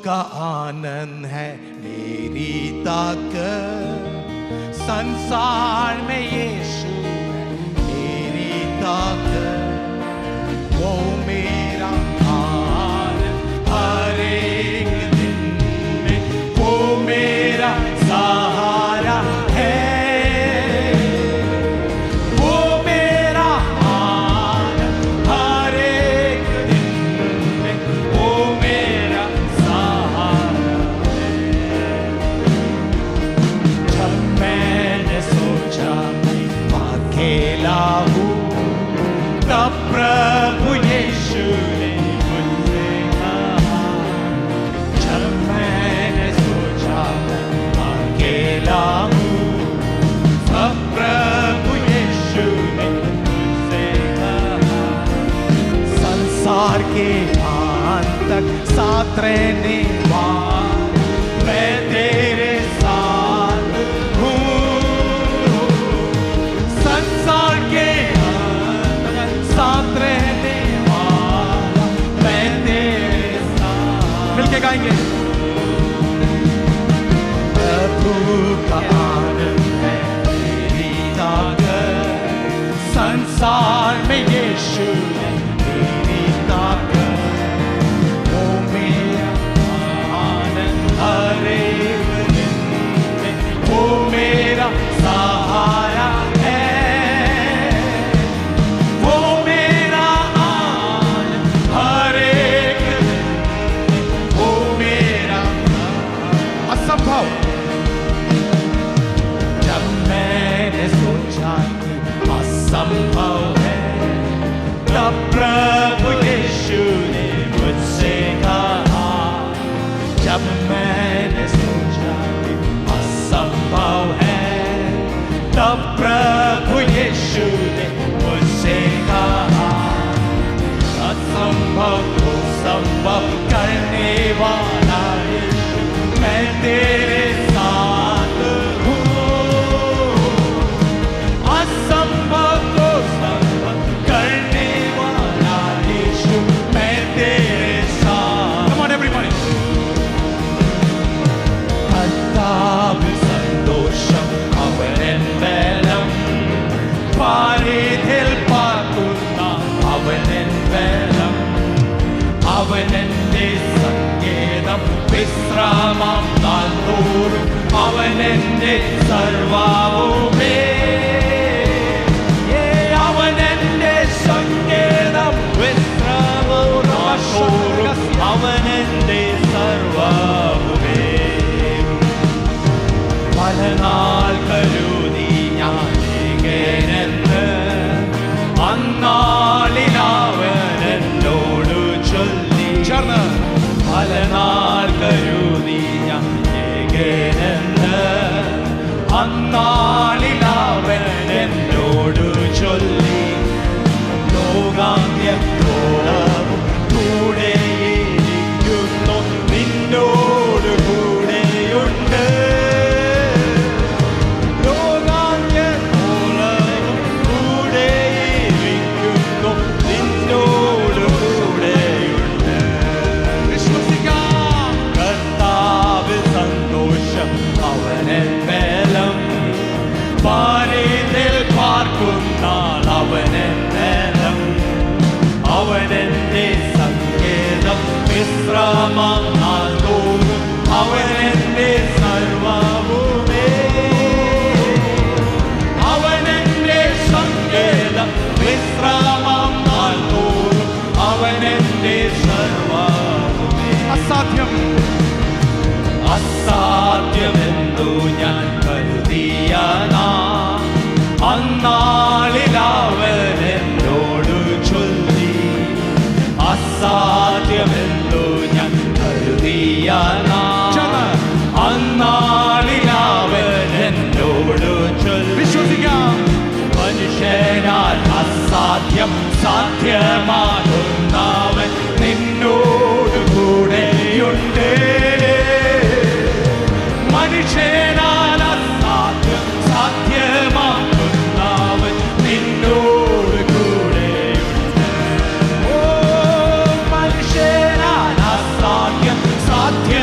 का आनंद है मेरी ताकत, संसार में यीशु है मेरी ताकत। वो मेरा आनंद हर एक दिन में, वो मेरा सहारा है। वो मेरा आनंद हर एक दिन में, वो मेरा सहारा है। जब मैंने सोचा मैं अकेला हूँ, तब प्रभु यीशु ने मुझसे कहा। जब मैंने सोचा मैं अकेला हूँ, तब प्रभु यीशु ने मुझसे कहा। संसार के अंत तक साथ रहने वाला मैं तेरे साथ हूँ। संसार के अंत तक साथ रहने वाला मैं तेरे साथ। मिलके गाएंगे। प्रभु का आनंद है मेरी ताकत, संसार में यीशु है मेरी ताकत। वो मेरा आनंद हर एक दिन में, वो मेरा सहारा है। वो मेरा आनंद हर एक दिन में, वो मेरा असंभव। जब मैंने सोचा कि असंभव है, तब प्रभु यीशु ने मुझसे कहा। जब मैंने सोचा कि असंभव है, तब प्रभु यीशु ने मुझसे कहा। असंभव को संभव करने वाला यीशु, मैं तेरे साथ हूँ। असंभव को संभव करने वाला यीशु, मैं तेरे साथ। Come on everybody. കർത്താവിൽ സന്തോഷം അവനിൽ ബലം, പാരിതിൽ പാർക്കുന്ന അവനിൽ ബലം. അവനെന്റെ സങ്കേതം, വിശ്രാമം നാൾതോറും അവനെന്റെ സർവ്വവുമേ. അവനെന്റെ സങ്കേതം, വിശ്രാമം നാൾതോറും അവനെന്റെ സർവ്വവുമേ. പലനാൾ കരുതി ഞാൻ ഏകനെന്ന്, അന്നാളിൽ അവൻ എന്നോട് ചൊല്ലി. പലനാൾ കരുതി ഞാൻ ഏകനെന്ന്, അന്നാളിൽ അവൻ എന്നോട് ചൊല്ലി. ലോകാന്ത്യത്തോളവും കൂടെയിരിക്കുന്നു, നിന്നോട് കൂടെയുണ്ട്. ലോകാന്ത്യത്തോളവും കൂടെയിരിക്കുന്നു, നിന്നോട് കൂടെയുണ്ട്. വിശ്വസിക്കാം. കർത്താവിൽ സന്തോഷം അവനിൽ ബലം, പാരിതിൽ പാർക്കുന്ന അവനിൽ ബലം. അവനെന്റെ സങ്കേതം, വിശ്രാമം നാൾതോറും അവനെന്റെ സർവ്വവുമേ. അവനെന്റെ സങ്കേതം, വിശ്രാമം നാൾതോറും അവനെന്റെ സർവ്വവുമേ. അസാധ്യം അസാധ്യമെന്നു ഞാൻ കരുതിയ നാം, അന്നാളിൽ അവൻ എന്നോട് ചൊല്ലി. അസാധ്യമെന്നു ഞാൻ കരുതിയ നാം, അന്നാളിൽ അവൻ എന്നോട് ചൊല്ലി. വിശ്വസിക്കാം. മനുഷ്യനാൽ അസാധ്യം സാധ്യമാകുന്നവൻ നിന്നോട് കൂടെയുണ്ട്. മനുഷ്യനാൽ അസാധ്യം സാധ്യമാകുന്നവൻ നിന്നോട് കൂടെയുണ്ട്. ഓ മനുഷ്യനാൽ അസാധ്യം സാധ്യ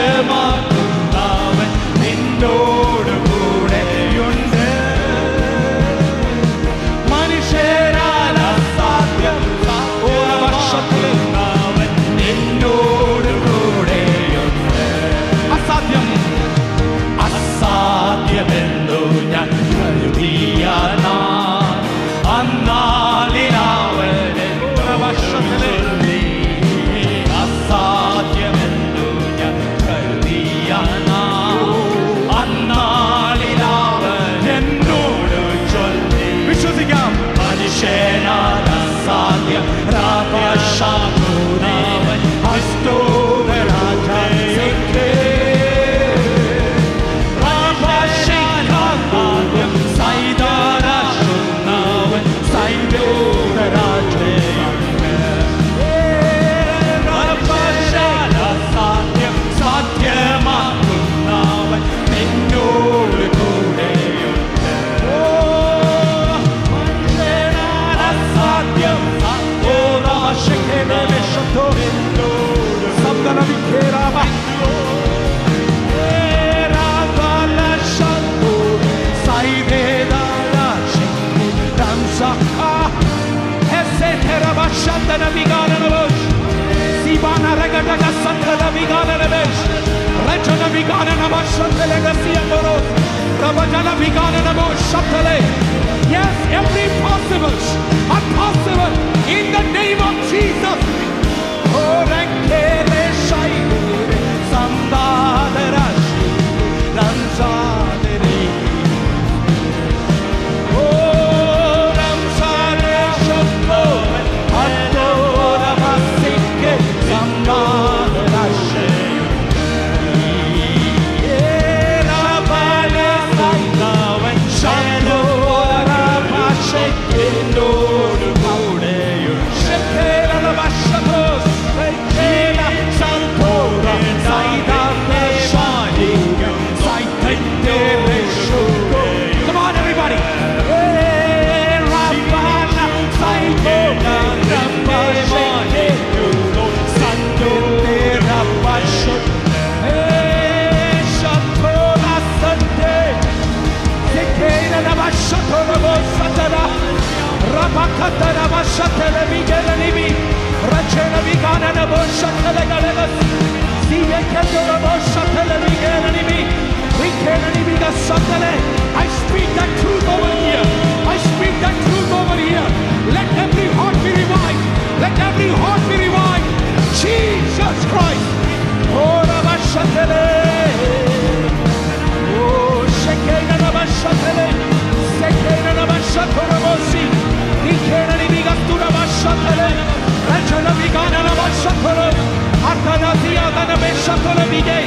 miracles are possible in the name of Jesus. Oh, Rankele Shaire, Sambadarashi, Ramsadere. Oh, Ramsade Shoko, Adora Masike, Sambadarashi. I speak that truth over here. I speak that truth over here. Let every heart be revived. Let every heart be revived. Jesus Christ. Oh, Rabashatele. Oh, Shekena Rabashatele. Sekena Rabashatorobosi. Nikena Nibigastura Bashatele. Rachana Vigana Rabashatoro. Atanatia Ganabeshatolo Bide.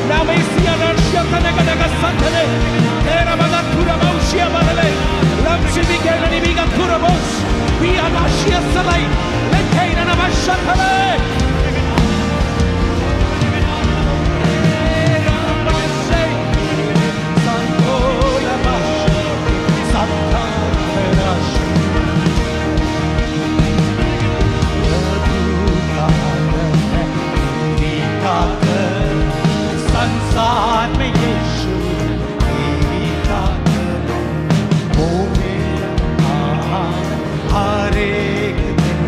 Now may see an Anshatanaga Santale. Era Bagatura Moshia Manale. Lamsi Vigana Nibigaturabos. We are Nashia Salai. Lekena Rabashatele. संसार में यीशु मेरी ताकत, वो मेरा हर एक दिन,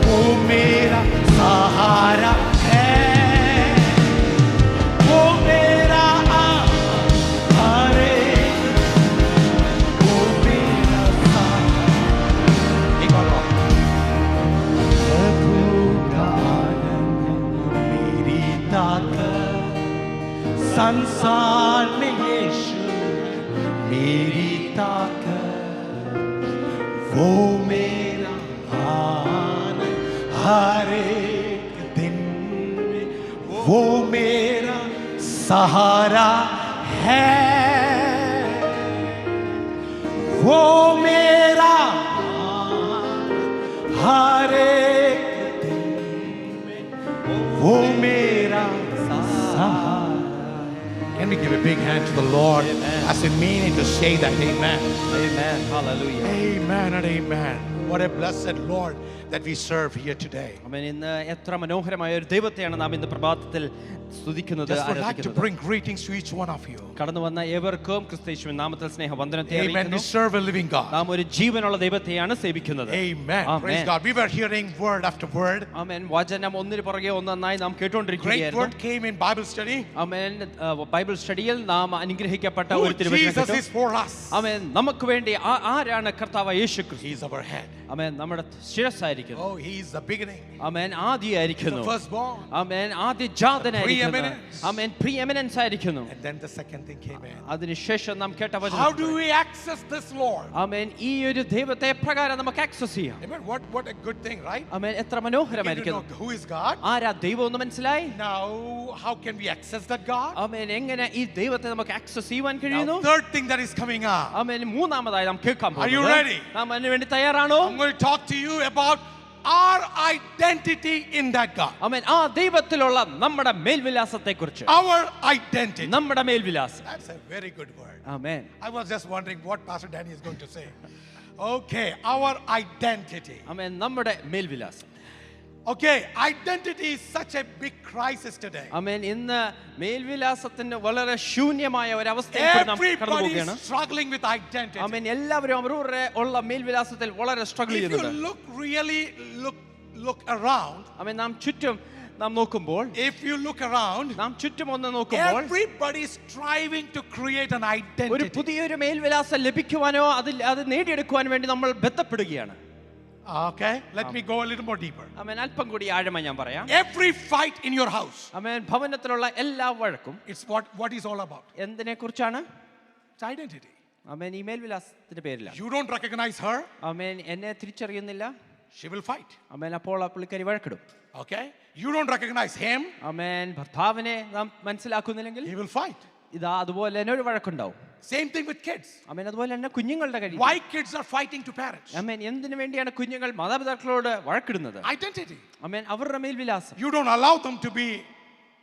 वो मेरा सहारा है, वो मेरा हर एक, वो मेरा सहारा। एक और प्रभु का आनंद मेरी ताकत, संसार में यीशु मेरी ताकत, वो मेरा आनंद हर एक दिन में, वो मेरा सहारा है, वो मेरा आनंद हर एक दिन में, वो मेरा सहारा। Can we give a big hand to the Lord? Amen. As in meaning to say that, amen. Amen. Hallelujah. Amen and amen. What a blessed Lord that we serve here today. ആമേൻ. ഇന്ന് എത്ര മനോഹരമായ ഒരു ദൈവത്തെയാണ് നാം ഇന്ന് പ്രഭാതത്തിൽ സ്തുതിക്കുന്നത്, Just would like to ആരാധിക്കുന്നത്. bring greetings to each one of you. കടന്നു വന്ന ഏവർക്കും ക്രിസ്തുയേശുവിൻ നാമത്തിൽ സ്നേഹവന്ദനത്തെ Amen. We അറിയിക്കുന്നു. serve a living God. നാം ഒരു ജീവനുള്ള ദൈവത്തെയാണ് സേവിക്കുന്നത്. Amen. Praise God. We were hearing word after word. ആമേൻ. വചനം ഒന്നിനു പുറകെ ഒന്നായി നാം Great കേട്ടുകൊണ്ടിരിക്കുകയായിരുന്നു. word came in Bible study. ആമേൻ. ബൈബിൾ സ്റ്റഡിയിൽ നാം അനുഗ്രഹിക്കപ്പെട്ട Who ഒരു തിരുവചനം Jesus കേട്ടു. is for us. ആമേൻ. നമുക്ക് വേണ്ടി ആരാണ് കർത്താവ് യേശു ക്രിസ്തു? He is our head. ആമേൻ. നമ്മുടെ ശിരസ്സായിരിക്കുന്നു. Oh, he is the beginning. Amen. ആദിയായിരിക്കുന്നു. The firstborn. Amen. ആദിജാതനായിരിക്കുന്നു. Preeminence. ആമേൻ. പ്രീഎമിനൻസ് ആയിരിക്കുന്നു. And then the second thing came in. അതിനുശേഷം നാം കേട്ട വചനം. How do we access this Lord? ആമേൻ. ഈ ഒരു ദൈവത്തെ പ്രകാരം നമുക്ക് ആക്സസ് ചെയ്യാം. Amen. What a good thing, right? ആമേൻ. എത്ര You know മനോഹരമായിരിക്കുന്നു. who is God? ആരാ ദൈവം എന്ന് മനസ്സിലായി? Now, how can we access that God? ആമേൻ. എങ്ങനെ ഈ ദൈവത്തെ നമുക്ക് ആക്സസ് ചെയ്യുവാൻ കഴിയുന്നു? Now, third thing that is coming up. ആമേൻ. മൂന്നാമതായി നാം കേൾക്കാൻ Are you പോകുന്നത്. ready? നാം അതിനു വേണ്ടി തയ്യാറാണോ? I'm going to talk to you about our identity in that God. ആമേൻ. ആ ദൈവത്തിലുള്ള നമ്മുടെ മേൽവിലാസത്തെക്കുറിച്ച്. Our identity. നമ്മുടെ മേൽവിലാസം. That's a very good word. Amen. I was just wondering what Pastor Danny is going to say. Okay, our identity. ആമേൻ. നമ്മുടെ മേൽവിലാസം. Okay, identity is such a big crisis today. ആമേൻ. ഇന്ന് മേൽവിലാസത്തിന്റെ വളരെ ശൂന്യമായ ഒരു അവസ്ഥയിലൂടെ നാം കടന്നു Everybody പോവുകയാണ്. is struggling with identity. ആമേൻ. എല്ലാവരും അവരുടെ ഉള്ള മേൽവിലാസത്തിൽ വളരെ സ്ട്രഗിൾ If you ചെയ്യുന്നുണ്ട്. look around, ആമേൻ. നാം ചുറ്റും നാം നോക്കുമ്പോൾ, if you look around, നാം ചുറ്റും ഒന്ന് നോക്കുമ്പോൾ, everybody is striving to create an ഒരു identity. പുതിയൊരു മേൽവിലാസം ലഭിക്കുവാനോ അത് നേടിയെടുക്കുവാൻ വേണ്ടി നമ്മൾ ബന്ധപ്പെടുകയാണ്. Okay, let me go a little more deeper. ആമേൻ. അല്പം കൂടി ആഴമായി ഞാൻ പറയാം. Every fight in your house, ആമേൻ. ഭവനത്തിലുള്ള എല്ലാ വഴക്കും it's what is all about. എന്തിനെ കുറിച്ചാണ്? It's identity. ആമേൻ. ഈ മേൽവിലാസത്തിന്റെ പേരിലാണ്. You don't recognize her, ആമേൻ. എന്നെ തിരിച്ചറിയുന്നില്ല, she will fight. ആമേൻ. അപ്പോൾ ആ പുള്ളിക്കാരി വഴക്കിടും. Okay, you don't recognize him, ആമേൻ. ഭർത്താവിനെ നാം മനസ്സിലാക്കുന്നില്ലെങ്കിൽ he will fight. ഇതാ അതുപോലെ തന്നെ ഒരു വഴക്കുണ്ടാവും. Same thing with kids. ആമേൻ. അതുപോലെ തന്നെ കുഞ്ഞുങ്ങളുടെ കാര്യം. Why kids are fighting to parents? ആമേൻ. എന്തിനു വേണ്ടിയാണ് കുഞ്ഞുങ്ങൾ മാതാപിതാക്കളോട് വഴക്കിടുന്നത്? Identity. ആമേൻ. അവരുടെ മേൽവിലാസം. You don't allow them to be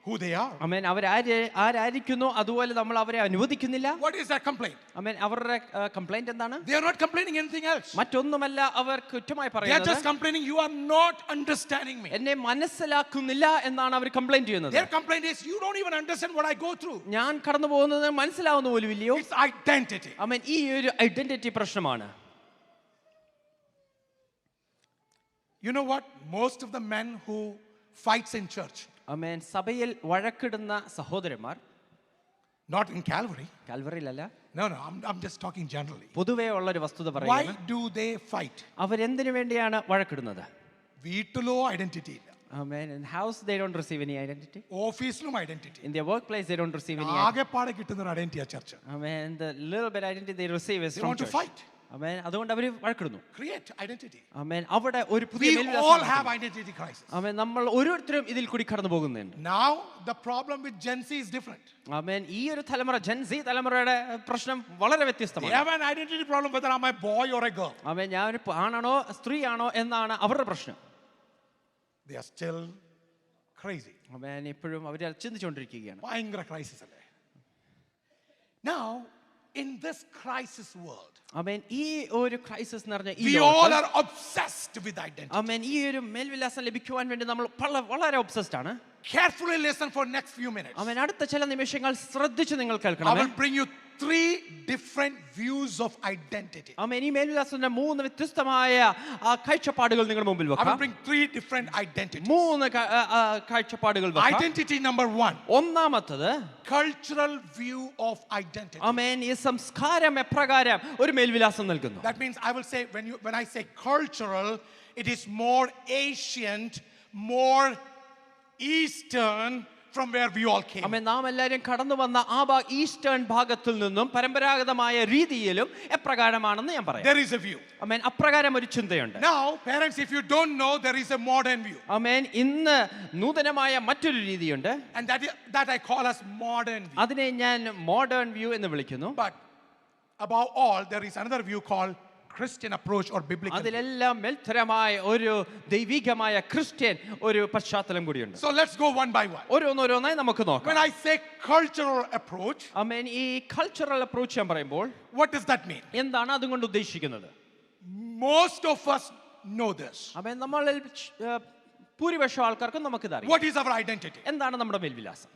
who they are. ആമേൻ. ആരായിരിക്കുന്നു അതുപോലെ നമ്മൾ അവരെ അനുവദിക്കുന്നില്ല. What is their complaint? ആമേൻ. അവരുടെ കംപ്ലൈന്റ് എന്താണ്? They are not complaining anything else. മറ്റൊന്നുമല്ല അവർ കുറ്റമായി They are പറയുന്നത്. just complaining, you are not understanding me. എന്നെ മനസ്സിലാക്കുന്നില്ല എന്നാണ് അവർ കംപ്ലൈന്റ് ചെയ്യുന്നത്. Their complaint is, you don't even understand what I go through. ഞാൻ കടന്നു പോകുന്നത് മനസ്സിലാവുന്ന പോലും ഇല്ലയോ? It's identity. ആമേൻ. ഈ ഒരു ഐഡന്റിറ്റി പ്രശ്നമാണ്. You know what? Most of the men who fights in church, ആമേൻ. സഭയിൽ വഴക്കിടുന്ന സഹോദരന്മാർ, not in Calvary. കാൽവറിയിലല്ല, No, I'm just talking generally. പൊതുവേ ഉള്ള ഒരു വസ്തുത Why പറയുകയാണ്. do they fight? അവരെന്തിനു വേണ്ടിയാണ് വഴക്കിടുന്നത്? വീട്ടിലോ ഐഡന്റിറ്റി ഇല്ല, Amen. In house they don't receive any identity. ഓഫീസിലും identity, In their workplace they don't receive any. ആകെപ്പാടെ കിട്ടുന്ന ഒരു ഐഡന്റിറ്റിയാ ചർച്ച. Amen. The little bit identity they receive is They from want to church. fight. Amen. അതുകൊണ്ട് അവർ വഴക്കിടുന്നു. Create identity. Amen. അവിടെ ഒരു പുതിയ We മേൽവിലാസം all have ഉണ്ടാക്കുന്നു. identity crisis. Amen. നമ്മൾ ഓരോരുത്തരും ഇതിൽ കൂടി കടന്നു പോകുന്നുണ്ട്. Now the problem with Gen Z is different. Amen. ഈ ഒരു തലമുറ ജെൻസി തലമുറയുടെ പ്രശ്നം വളരെ They വ്യത്യസ്തമാണ്. have an identity problem whether I'm a boy or a girl. Amen. ഞാൻ ഒരു ആണാണോ സ്ത്രീയാണോ എന്നാണ് അവരുടെ പ്രശ്നം. They are still crazy. Amen. ഇപ്പോഴും അവർ ചിന്തിച്ചുകൊണ്ടിരിക്കുകയാണ്. ഭയങ്കര ക്രൈസിസ് അല്ലേ? Now in this crisis world, Amen. ഈ ഒരു ക്രൈസിസ് നിറഞ്ഞ ഈ we all are obsessed with identity. Amen. ഈ ഒരു മേൽവിലാസം ലഭിക്കുവാൻ വേണ്ടി നമ്മൾ വളരെ ഒബ്സസ്ഡ് ആണ്. Carefully listen for next few minutes. Amen. അടുത്ത ചില നിമിഷങ്ങൾ ശ്രദ്ധിച്ച് നിങ്ങൾ I കേൾക്കണം. will bring you 3 different views of identity. Amen. ഈ മേൽവിലാസത്തിന്റെ 3 വ്യത്യസ്തമായ കാഴ്ചപ്പാടുകൾ നിങ്ങളുടെ മുമ്പിൽ I will വെക്കാം. bring 3 different identities. 3 കാഴ്ചപ്പാടുകൾ വെക്കാം. Identity number 1, ഒന്നാമത്തത് cultural view of identity. ആമേൻ. ഈ സംസ്കാരം എപ്രകാരം ഒരു മേൽവിലാസം നൽകുന്നു. That means I will say, when I say cultural, it is more ancient, more eastern, from where we all came. ആമേൻ. നാം എല്ലാവരും കടന്നു വന്ന ഈസ്റ്റേൺ ഭാഗത്തിൽ നിന്നും പരമ്പരാഗതമായ രീതിയിലും എപ്രകാരമാണെന്ന് ഞാൻ പറയാം. There is a view. ആമേൻ. അപ്രകാരം ഒരു ചിന്തയുണ്ട്. Now, parents, if you don't know, there is a modern view. ആമേൻ. ഇന്ന് നൂതനമായ മറ്റൊരു രീതിയുണ്ട്. And that I call as modern view. അതിനെ ഞാൻ മോഡേൺ വ്യൂ എന്ന് വിളിക്കുന്നു. But above all, there is another view called Christian approach or biblical view. അതിലെല്ലാം മേൽത്തരമായ ഒരു ദൈവികമായ ക്രിസ്ത്യൻ ഒരു പശ്ചാത്തലം കൂടിയുണ്ട്. So let's go one by one. ഓരോന്നോരോന്നായി നമുക്ക് നോക്കാം. When I say cultural approach, ആമേൻ. ഈ കൾച്ചറൽ അപ്രോച്ച് ഞാൻ പറയുമ്പോൾ what does that mean? എന്താണ് അതുകൊണ്ട് ഉദ്ദേശിക്കുന്നത്? Most of us know this. ആമേൻ. നമ്മളിൽ ഭൂരിപക്ഷം ആൾക്കാർക്കും നമുക്കിത് അറിയാം. What is our identity? എന്താണ് നമ്മുടെ മേൽവിലാസം?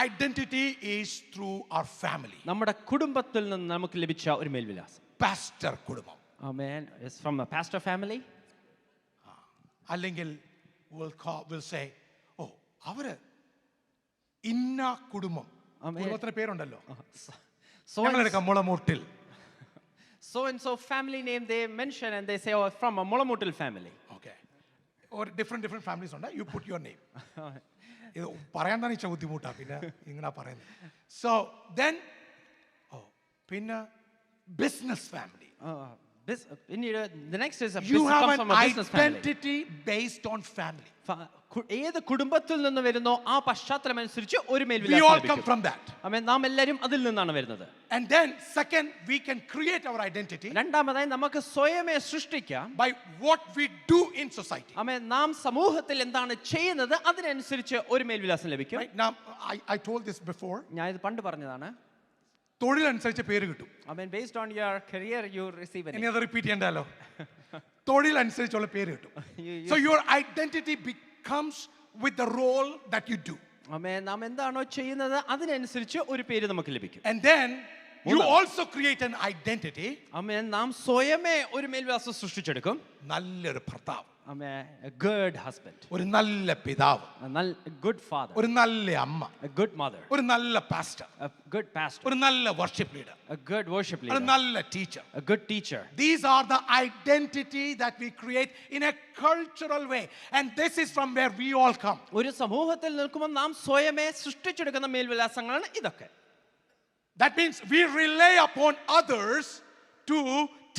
Identity is through our family. നമ്മുടെ കുടുംബത്തിൽ നിന്ന് നമുക്ക് ലഭിച്ച ഒരു മേൽവിലാസം. Pastor കുടുംബം. ആമേൻ. It's from a pastor family. അല്ലെങ്കിൽ we'll say, oh, അവര് ഇന്ന കുടുംബം. ആമേൻ. കുടുംബത്തിന്റെ പേരുണ്ടല്ലോ. So ഞങ്ങളെടുക്കാം Mulamoottil. and so family name they mention and they say, oh, from a Mulamuttil family. Okay. Or different families ഉണ്ട്. You put your name. ഇത് പറയാണ്ടാണ് ഇച്ച ബുദ്ധിമുട്ടാ, പിന്നെ ഇങ്ങനെ പറയുന്നത്. So then, പിന്നെ business family. The next is a You business have comes an from a business family. identity based on family. ഏത് കുടുംബത്തിൽ നിന്ന് വരുന്നോ ആ പശ്ചാത്തലം അനുസരിച്ച് ഒരു We മേൽവിലാസം all come ലഭിക്കും. from that. ആമേൻ. നാം എല്ലാവരും അതിൽ നിന്നാണ് വരുന്നത്. And then second, we can create our identity രണ്ടാമതായി നമുക്ക് സ്വയമേ സൃഷ്ടിക്കാം by what we do in society. ആമേൻ. നാം സമൂഹത്തിൽ എന്താണ് ചെയ്യുന്നത് അതിനനുസരിച്ച് ഒരു മേൽവിലാസം ലഭിക്കും. Right? Now, I told this before. ഞാൻ ഇത് പണ്ട് പറഞ്ഞതാണ്. തൊഴിലനുസരിച്ച് പേര് കിട്ടും. ആമേൻ. Based on your career you receive a ഇനി name. അത് റിപ്പീറ്റ് ചെയ്യണ്ടല്ലോ. തൊഴിലനുസരിച്ചുള്ള പേര് കിട്ടും. So your identity becomes with the role that you do. ആമേൻ. നാം എന്താണോ ചെയ്യുന്നത് അതിനനുസരിച്ച് ഒരു പേര് നമുക്ക് ലഭിക്കും. And then you also create an identity. ആമേൻ. നാം സ്വയമേ ഒരു മേൽവിലാസം സൃഷ്ടിച്ചെടുക്കും. നല്ലൊരു ഭർത്താവ്. a good husband, ഒരു നല്ല പിതാവ്, a good father, ഒരു നല്ല അമ്മ, a good mother, ഒരു നല്ല പാസ്റ്റർ, a good pastor, ഒരു നല്ല worship leader, a good worship ഒരു leader, നല്ല teacher. a good teacher. These are the identity that we create in a cultural way, and this is from where we all come. ഒരു സമൂഹത്തിൽ നിൽക്കുമ്പോൾ നാം സ്വയമേ സൃഷ്ടിച്ചെടുക്കുന്ന മേൽവിലാസങ്ങളാണ് ഇതൊക്കെ. That means we rely upon others to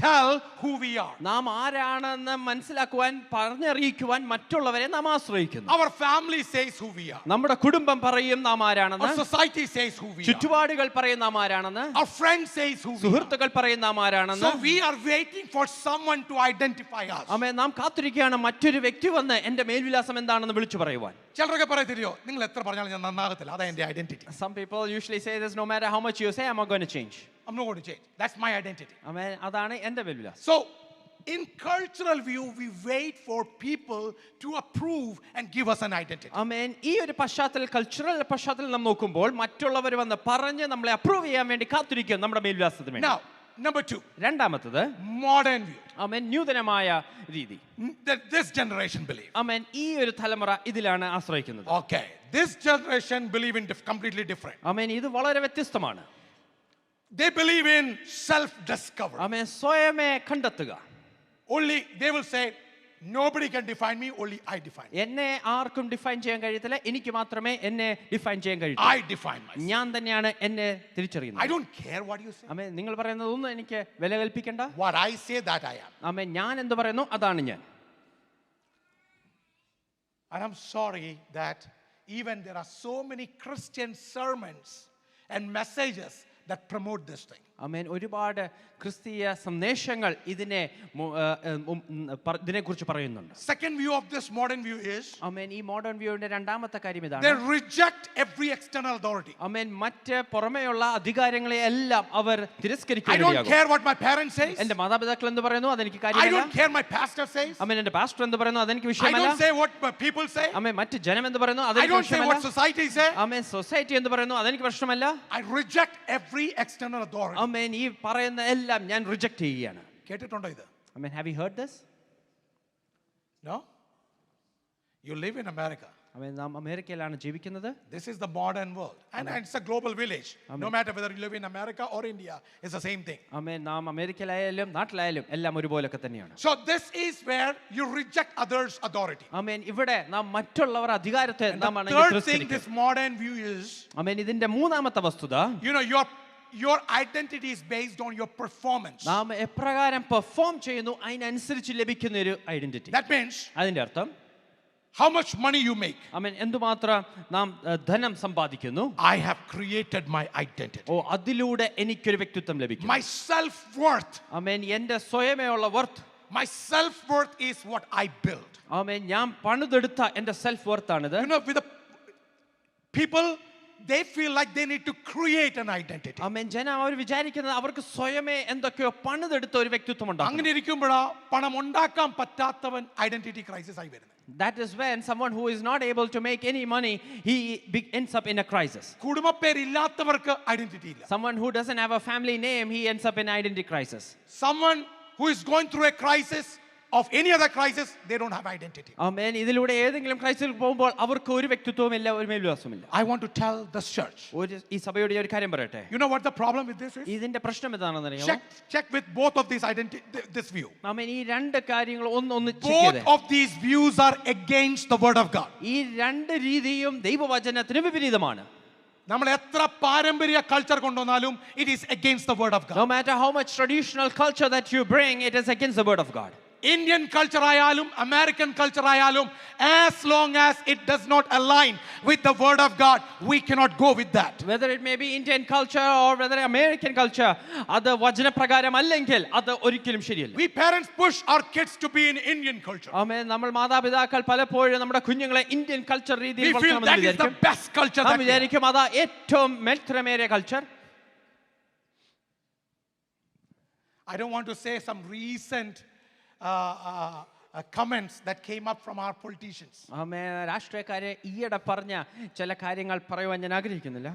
tell who we are. നാം ആരാണെന്ന് മനസ്സിലാക്കുവാൻ പറഞ്ഞറിയിക്കുവാൻ മറ്റുള്ളവരെ നാം ആശ്രയിക്കുന്നു. Our family says who we are. നമ്മുടെ കുടുംബം പറയും നാം ആരാണെന്ന്. Our society says who we are. ചുറ്റുപാടുകൾ പറയും നാം ആരാണെന്ന്. Our friends says who we are. സുഹൃത്തുക്കൾ പറയും നാം ആരാണെന്ന്. So we are waiting for someone to identify us. ആമേൻ. നാം കാത്തിരിക്കുകയാണ് മറ്റൊരു വ്യക്തി വന്ന് എന്റെ മേൽവിലാസം എന്താണെന്ന് വിളിച്ചു പറയുവാൻ. ചിലരൊക്കെ പറയത്തില്ലയോ നിങ്ങൾ എത്ര പറഞ്ഞാലും ഞാൻ നന്നാകത്തില്ല, അതാ എന്റെ identity. Some people usually say this, no matter how much you say, I'm not going to change. I'm not going to change. That's my identity. ആമേൻ. അതാണ് എന്റെ മേൽവിലാസം. So in cultural view we wait for people to approve and give us an identity. ആമേൻ. ഈ ഒരു cultural പശ്ചാത്തലം നാം നോക്കുമ്പോൾ മറ്റുള്ളവർ വന്ന് പറഞ്ഞ് നമ്മളെ അപ്രൂവ് ചെയ്യാൻ വേണ്ടി കാത്തിരിക്കും നമ്മുടെ മേൽവിലാസത്തിന് വേണ്ടി. Now number 2, രണ്ടാമത്തേത് modern view. ആമേൻ, നൂതനമായ രീതി. This generation believe. ആമേൻ. ഈ ഒരു തലമുറ ഇതിലാണ് ആശ്രയിക്കുന്നത്. Okay, this generation believe in completely different. ആമേൻ. ഇത് വളരെ വ്യത്യസ്തമാണ്. They believe in self discovery. ആമേൻ. സ്വയമേ കണ്ടെത്തുക. Only they will say nobody can define me, only I define. എന്നെ ആർക്കും ഡിഫൈൻ ചെയ്യാൻ കഴിയത്തില്ല, എനിക്ക് മാത്രമേ എന്നെ ഡിഫൈൻ ചെയ്യാൻ കഴിയൂ. I define myself. ഞാൻ തന്നെയാണ് എന്നെ തിരിച്ചറിയുന്നത്. I don't care what you say. ആമേൻ. നിങ്ങൾ പറയുന്നതൊന്നും എനിക്ക് വില കൽപ്പിക്കണ്ട. What I say, that I am. ആമേൻ. ഞാൻ എന്ത് പറയുന്നു അതാണ് ഞാൻ. And I'm sorry that even there are so many Christian sermons and messages that promote this thing. ആമേൻ. ഒരുപാട് ക്രിസ്തീയ സന്ദേശങ്ങൾ ഇതിനെക്കുറിച്ച് പറയുന്നുണ്ട്. Second view of this modern view is ആമേൻ. ഈ മോഡേൺ വ്യൂവിന്റെ രണ്ടാമത്തെ കാര്യം ഇതാണ്. they reject every external authority. ആമേൻ. മറ്റ് പുറമേയുള്ള അധികാരങ്ങളെ എല്ലാം അവർ I don't തിരസ്കരിക്കുകയാണ്. care what my parents say. എന്റെ മാതാപിതാക്കൾ എന്ത് പറയുന്നു അതെനിക്ക് I കാര്യമില്ല. don't care my pastor says. ആമേൻ. എന്റെ പാസ്റ്റർ എന്ത് പറയുന്നു അതെനിക്ക് I വിഷയമല്ല. don't say what people say. ആമേൻ. മറ്റ് ജനം എന്ത് പറയുന്നു I അതെനിക്ക് don't say what വിഷയമല്ല. society say. ആമേൻ. സൊസൈറ്റി എന്ത് പറയുന്നു അതെനിക്ക് പ്രശ്നമല്ല. I reject every external authority. ആമേൻ. ഈ പറയുന്ന എല്ലാം ഞാൻ റിജക്ട് ചെയ്യുകയാണ്. കേട്ടിട്ടുണ്ടോ ഇത്? ആമേൻ. Have you heard this? No? You live in America. ആമേൻ. നാം അമേരിക്കയിലാണ് ജീവിക്കുന്നത്. This is the modern world. And it's a global village. No matter whether you live in America or India, it's the same thing. ആമേൻ. നാം അമേരിക്കയിലായാലും നാട്ടിലായാലും എല്ലാം ഒരുപോലൊക്കെ തന്നെയാണ്. So this is where you reject others' authority. ആമേൻ. ഇവിടെ നാം മറ്റുള്ളവർ അധികാരത്തെ നാം The third thing this modern view is, ആമേൻ. ഇതിന്റെ മൂന്നാമത്തെ വസ്തുത, you know, your identity is based on your performance. നാം എപ്രകാരം പെർഫോം ചെയ്യുന്നു അതിനനുസരിച്ച് ലഭിക്കുന്ന ഒരു ഐഡന്റിറ്റി. That means അതിന്റെ അർത്ഥം how much money you make. ആമേൻ. എന്തുമാത്രം നാം ധനം സമ്പാദിക്കുന്നു. I have created my identity. ഓ, അതിലൂടെ എനിക്കൊരു വ്യക്തിത്വം ലഭിക്കും. My self-worth. ആമേൻ. എന്റെ സ്വയമേയുള്ള worth. My self-worth is what I build. ആമേൻ. ഞാൻ പണിതെടുത്ത എന്റെ സെൽഫ് വർത്ത് ആണിത്. You know, with the people, they feel like they need to create an identity. ആമേൻ. ജനം അവർ വിചാരിക്കുന്നത് അവർക്ക് സ്വയമേ എന്തൊക്കെയോ പണിതെടുത്ത ഒരു വ്യക്തിത്വം ഉണ്ടാകും. അങ്ങനെ ഇരിക്കുമ്പോഴാ പണം ഉണ്ടാക്കാൻ പറ്റാത്തവൻ ഐഡന്റിറ്റി ക്രൈസിസ് ആയി വരുന്നത്. That is when someone who is not able to make any money, he ends up in a crisis. കുടുംബപ്പേരില്ലാത്തവർക്ക് ഐഡന്റിറ്റി ഇല്ല. Someone who doesn't have a family name, he ends up in identity crisis. Someone who is going through a crisis of any other crisis, they don't have identity. ആമേൻ. ഇതിലൂടെ ഏതെങ്കിലും ക്രൈസിസിൽ പോകുമ്പോൾ അവർക്ക് ഒരു വ്യക്തിത്വമില്ല, ഒരു മേൽവിലാസമില്ല. I want to tell this church. ഈ സഭയോട് ഒരു കാര്യം പറയട്ടെ. You know what the problem with this is? ഇതിന്റെ പ്രശ്നം എന്താണെന്ന് അറിയാമോ? Check with both of these this view. ആമേൻ. ഈ രണ്ട് കാര്യങ്ങൾ ഒന്ന് ചെക്ക് Both ചെയ്തേ. of these views are against the word of God. ഈ രണ്ട് രീതിയും ദൈവവചനത്തിന് വിപരീതമാണ്. നമ്മൾ എത്ര പാരമ്പര്യ culture കൊണ്ടുവന്നാലും it is against the word of God. No matter how much traditional culture that you bring, it is against the word of God. Indian culture ആയാലും American culture ആയാലും, as long as it does not align with the word of God, we cannot go with that. Whether it may be Indian culture or whether American culture, അത് വചനപ്രകാരം അല്ലെങ്കിൽ അത് ഒരിക്കലും ശരിയല്ല. We parents push our kids to be in Indian culture. ആമേൻ. നമ്മൾ മാതാപിതാക്കൾ പലപ്പോഴും നമ്മുടെ കുഞ്ഞുങ്ങളെ ഇന്ത്യൻ കൾച്ചർ രീതിയിൽ We feel that is the best culture that we have. വിചാരിക്കും അതാ ഏറ്റവും മേൽത്തരമേറിയ culture. I don't want to say some recent comments that came up from our politicians. ആമേൻ. രാഷ്ട്രീയക്കാരെ ഈയിടെ പറഞ്ഞ ചില കാര്യങ്ങൾ പറയുവാൻ ഞാൻ ആഗ്രഹിക്കുന്നില്ല.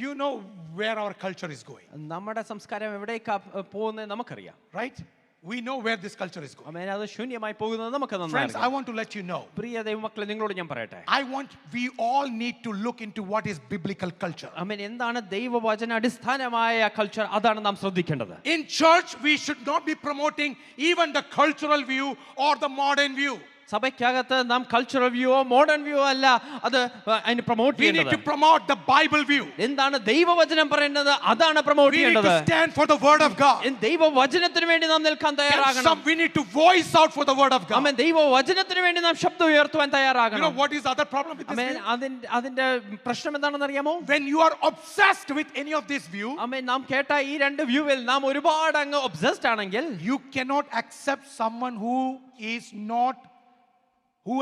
You know where our culture is going. നമ്മുടെ സംസ്കാരം എവിടേക്കാ പോകുന്നത് നമുക്കറിയാം. Right? We know where this culture is going. ആമേൻ. അത് ശൂന്യമായി പോകുന്നത് നമുക്ക് Friends, നന്നായി I want to let you know. പ്രിയ ദൈവമക്കളെ, നിങ്ങളോട് ഞാൻ പറയട്ടെ, We all need to look into what is biblical culture. ആമേൻ. എന്താണ് ദൈവവചന അടിസ്ഥാനമായ കൾച്ചർ? അതാണ് നാം ശ്രദ്ധിക്കേണ്ടത്. In church, we should not be promoting even the cultural view or the modern view. സഭയ്ക്കകത്ത് നാം കൾച്ചറൽ വ്യൂയോ മോഡേൺ വ്യൂയോ അല്ല അത് അതിന് പ്രൊമോട്ട് We need ചെയ്യേണ്ടത്. to promote the Bible view. എന്താണ് ദൈവവചനം പറയുന്നത് അതാണ് പ്രൊമോട്ട് We need ചെയ്യേണ്ടത്. to stand for the word of God. ദൈവവചനത്തിന് വേണ്ടി നാം നിൽക്കാൻ തയ്യാറാകണം. We need to voice out for the word of God. ആമേൻ. ദൈവവചനത്തിന് വേണ്ടി നാം ശബ്ദം ഉയർത്തുവാൻ You know തയ്യാറാകണം. what is the other problem with this amen. view? അതിന്റെ പ്രശ്നം എന്താണെന്ന് അറിയാമോ? When you are obsessed with any of this view, ആമേൻ. നാം കേട്ട ഈ രണ്ട് വ്യൂവിൽ നാം ഒരുപാട് അങ്ങ് ഒബ്സസ്ഡ് ആണെങ്കിൽ you cannot accept someone who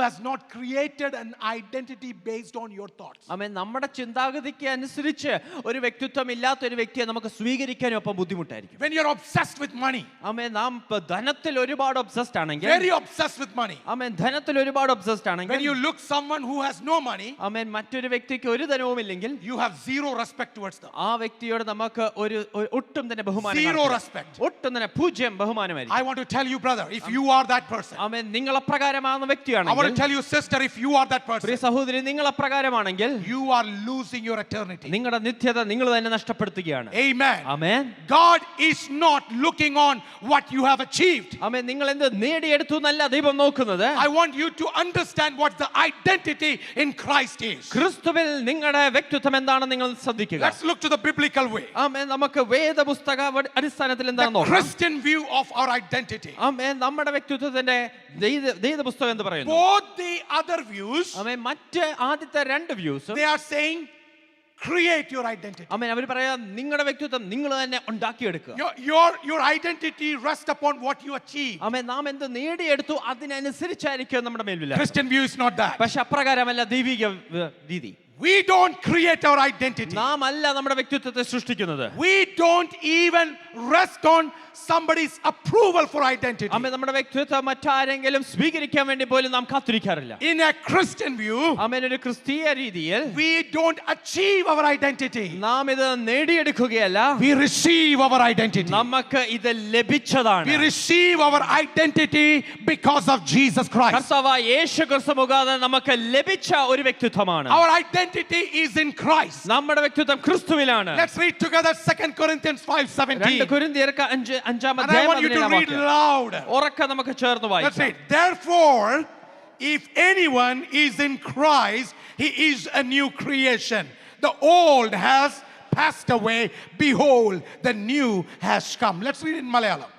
has not created an identity based on your thoughts. ആമേൻ. നമ്മുടെ ചിന്താഗതിക്ക് അനുസരിച്ച് ഒരു വ്യക്തിത്വം ഇല്ലാത്ത ഒരു വ്യക്തിയെ നമുക്ക് സ്വീകരിക്കാനും ഒപ്പം ബുദ്ധിമുട്ടായിരിക്കും. When you're obsessed with money, ആമേൻ. നാം ധനത്തിൽ ഒരുപാട് ഒബ്സസ്ഡ് ആണെങ്കിൽ, very obsessed with money. ആമേൻ, ധനത്തിൽ ഒരുപാട് ഒബ്സസ്ഡ് When ആണെങ്കിൽ, you look someone who has no money, ആമേൻ, മറ്റൊരു വ്യക്തിക്ക് ഒരു ധനവും ഇല്ലെങ്കിൽ you have zero respect towards them. ആ വ്യക്തിയോട് നമുക്ക് ഒട്ടും തന്നെ ബഹുമാനം Zero കാണിക്കില്ല. respect. ഒട്ടും തന്നെ 0 ബഹുമാനമായിരിക്കും. I want to tell you, brother, if you are that person, ആമേൻ. നിങ്ങൾ അപ്രകാരമാകുന്ന I want to വ്യക്തിയാണെങ്കിൽ, tell you, sister, if you are that Priya person, സഹോദരി, നിങ്ങൾ അപ്രകാരമാണെങ്കിൽ you are losing your eternity. നിങ്ങളുടെ നിത്യത നിങ്ങൾ തന്നെ നഷ്ടപ്പെടുത്തുകയാണ്. Amen. Amen. God is not looking on what you have achieved. ആമേൻ. നിങ്ങൾ എന്ത് നേടിയെടുത്തു എന്നല്ല ദൈവം നോക്കുന്നത്. I want you to understand what the identity in Christ is. ക്രിസ്തുവിൽ നിങ്ങളുടെ വ്യക്തിത്വം എന്താണെന്ന് നിങ്ങൾ ശ്രദ്ധിക്കുക. Let's look to the biblical way. ആമേൻ. നമുക്ക് വേദപുസ്തക അടിസ്ഥാനത്തിൽ The എന്താണെന്ന് നോക്കാം. Christian view of our identity. ആമേൻ. നമ്മുടെ വ്യക്തിത്വത്തിന്റെ വേദപുസ്തകം എന്ത് പറയുന്നു? Both the other views, ആമേൻ. മറ്റ് ആദ്യത്തെ രണ്ട് views they are saying create your identity. ആമേൻ. അവർ പറയാ നിങ്ങളുടെ വ്യക്തിത്വം നിങ്ങൾ തന്നെ ഉണ്ടാക്കിയെടുക്കുക. Your identity rests upon what you achieve. ആമേൻ. നാം എന്ത് നേടിയെടുത്തു അതിനനുസരിച്ചായിരിക്കും നമ്മുടെ മേൽവില. Christian view is not that. പക്ഷെ അപ്രകാരമല്ല ദൈവിക രീതി. We don't create our identity. നാം അല്ല നമ്മുടെ വ്യക്തിത്വത്തെ സൃഷ്ടിക്കുന്നത്. We don't even rest on somebody's approval for identity. ആമേൻ. നമ്മുടെ വ്യക്തിത്വം മറ്റാരെങ്കിലും സ്വീകരിക്കാൻ വേണ്ടി പോലും നാം കാത്തിരിക്കാറില്ല. In a Christian view, ആമേൻ. ഒരു ക്രിസ്തീയ രീതിയിൽ we don't achieve our identity. നാം ഇത് നേടിയെടുക്കുകയല്ല, We receive our identity. നമുക്ക് ഇത് ലഭിച്ചതാണ്. We receive our identity because of Jesus Christ. കർത്താവായ യേശു ക്രിസ്തു മുഖാന്തരം നമുക്ക് ലഭിച്ച ഒരു വ്യക്തിത്വമാണ്. Our identity is in Christ. നമ്മുടെ വ്യക്തിത്വം ക്രിസ്തുവിലാണ്. Let's read together 2 Corinthians 5:17. 2 കൊരിന്ത്യർക്ക് 5-ാം And I want you to read louder. ഉറക്കെ നമുക്ക് ചേർന്ന് Let's വായിക്കാം. read. Therefore, if anyone is in Christ, he is a new creation. The old has passed away. Behold, the new has come. Let's read in Malayalam.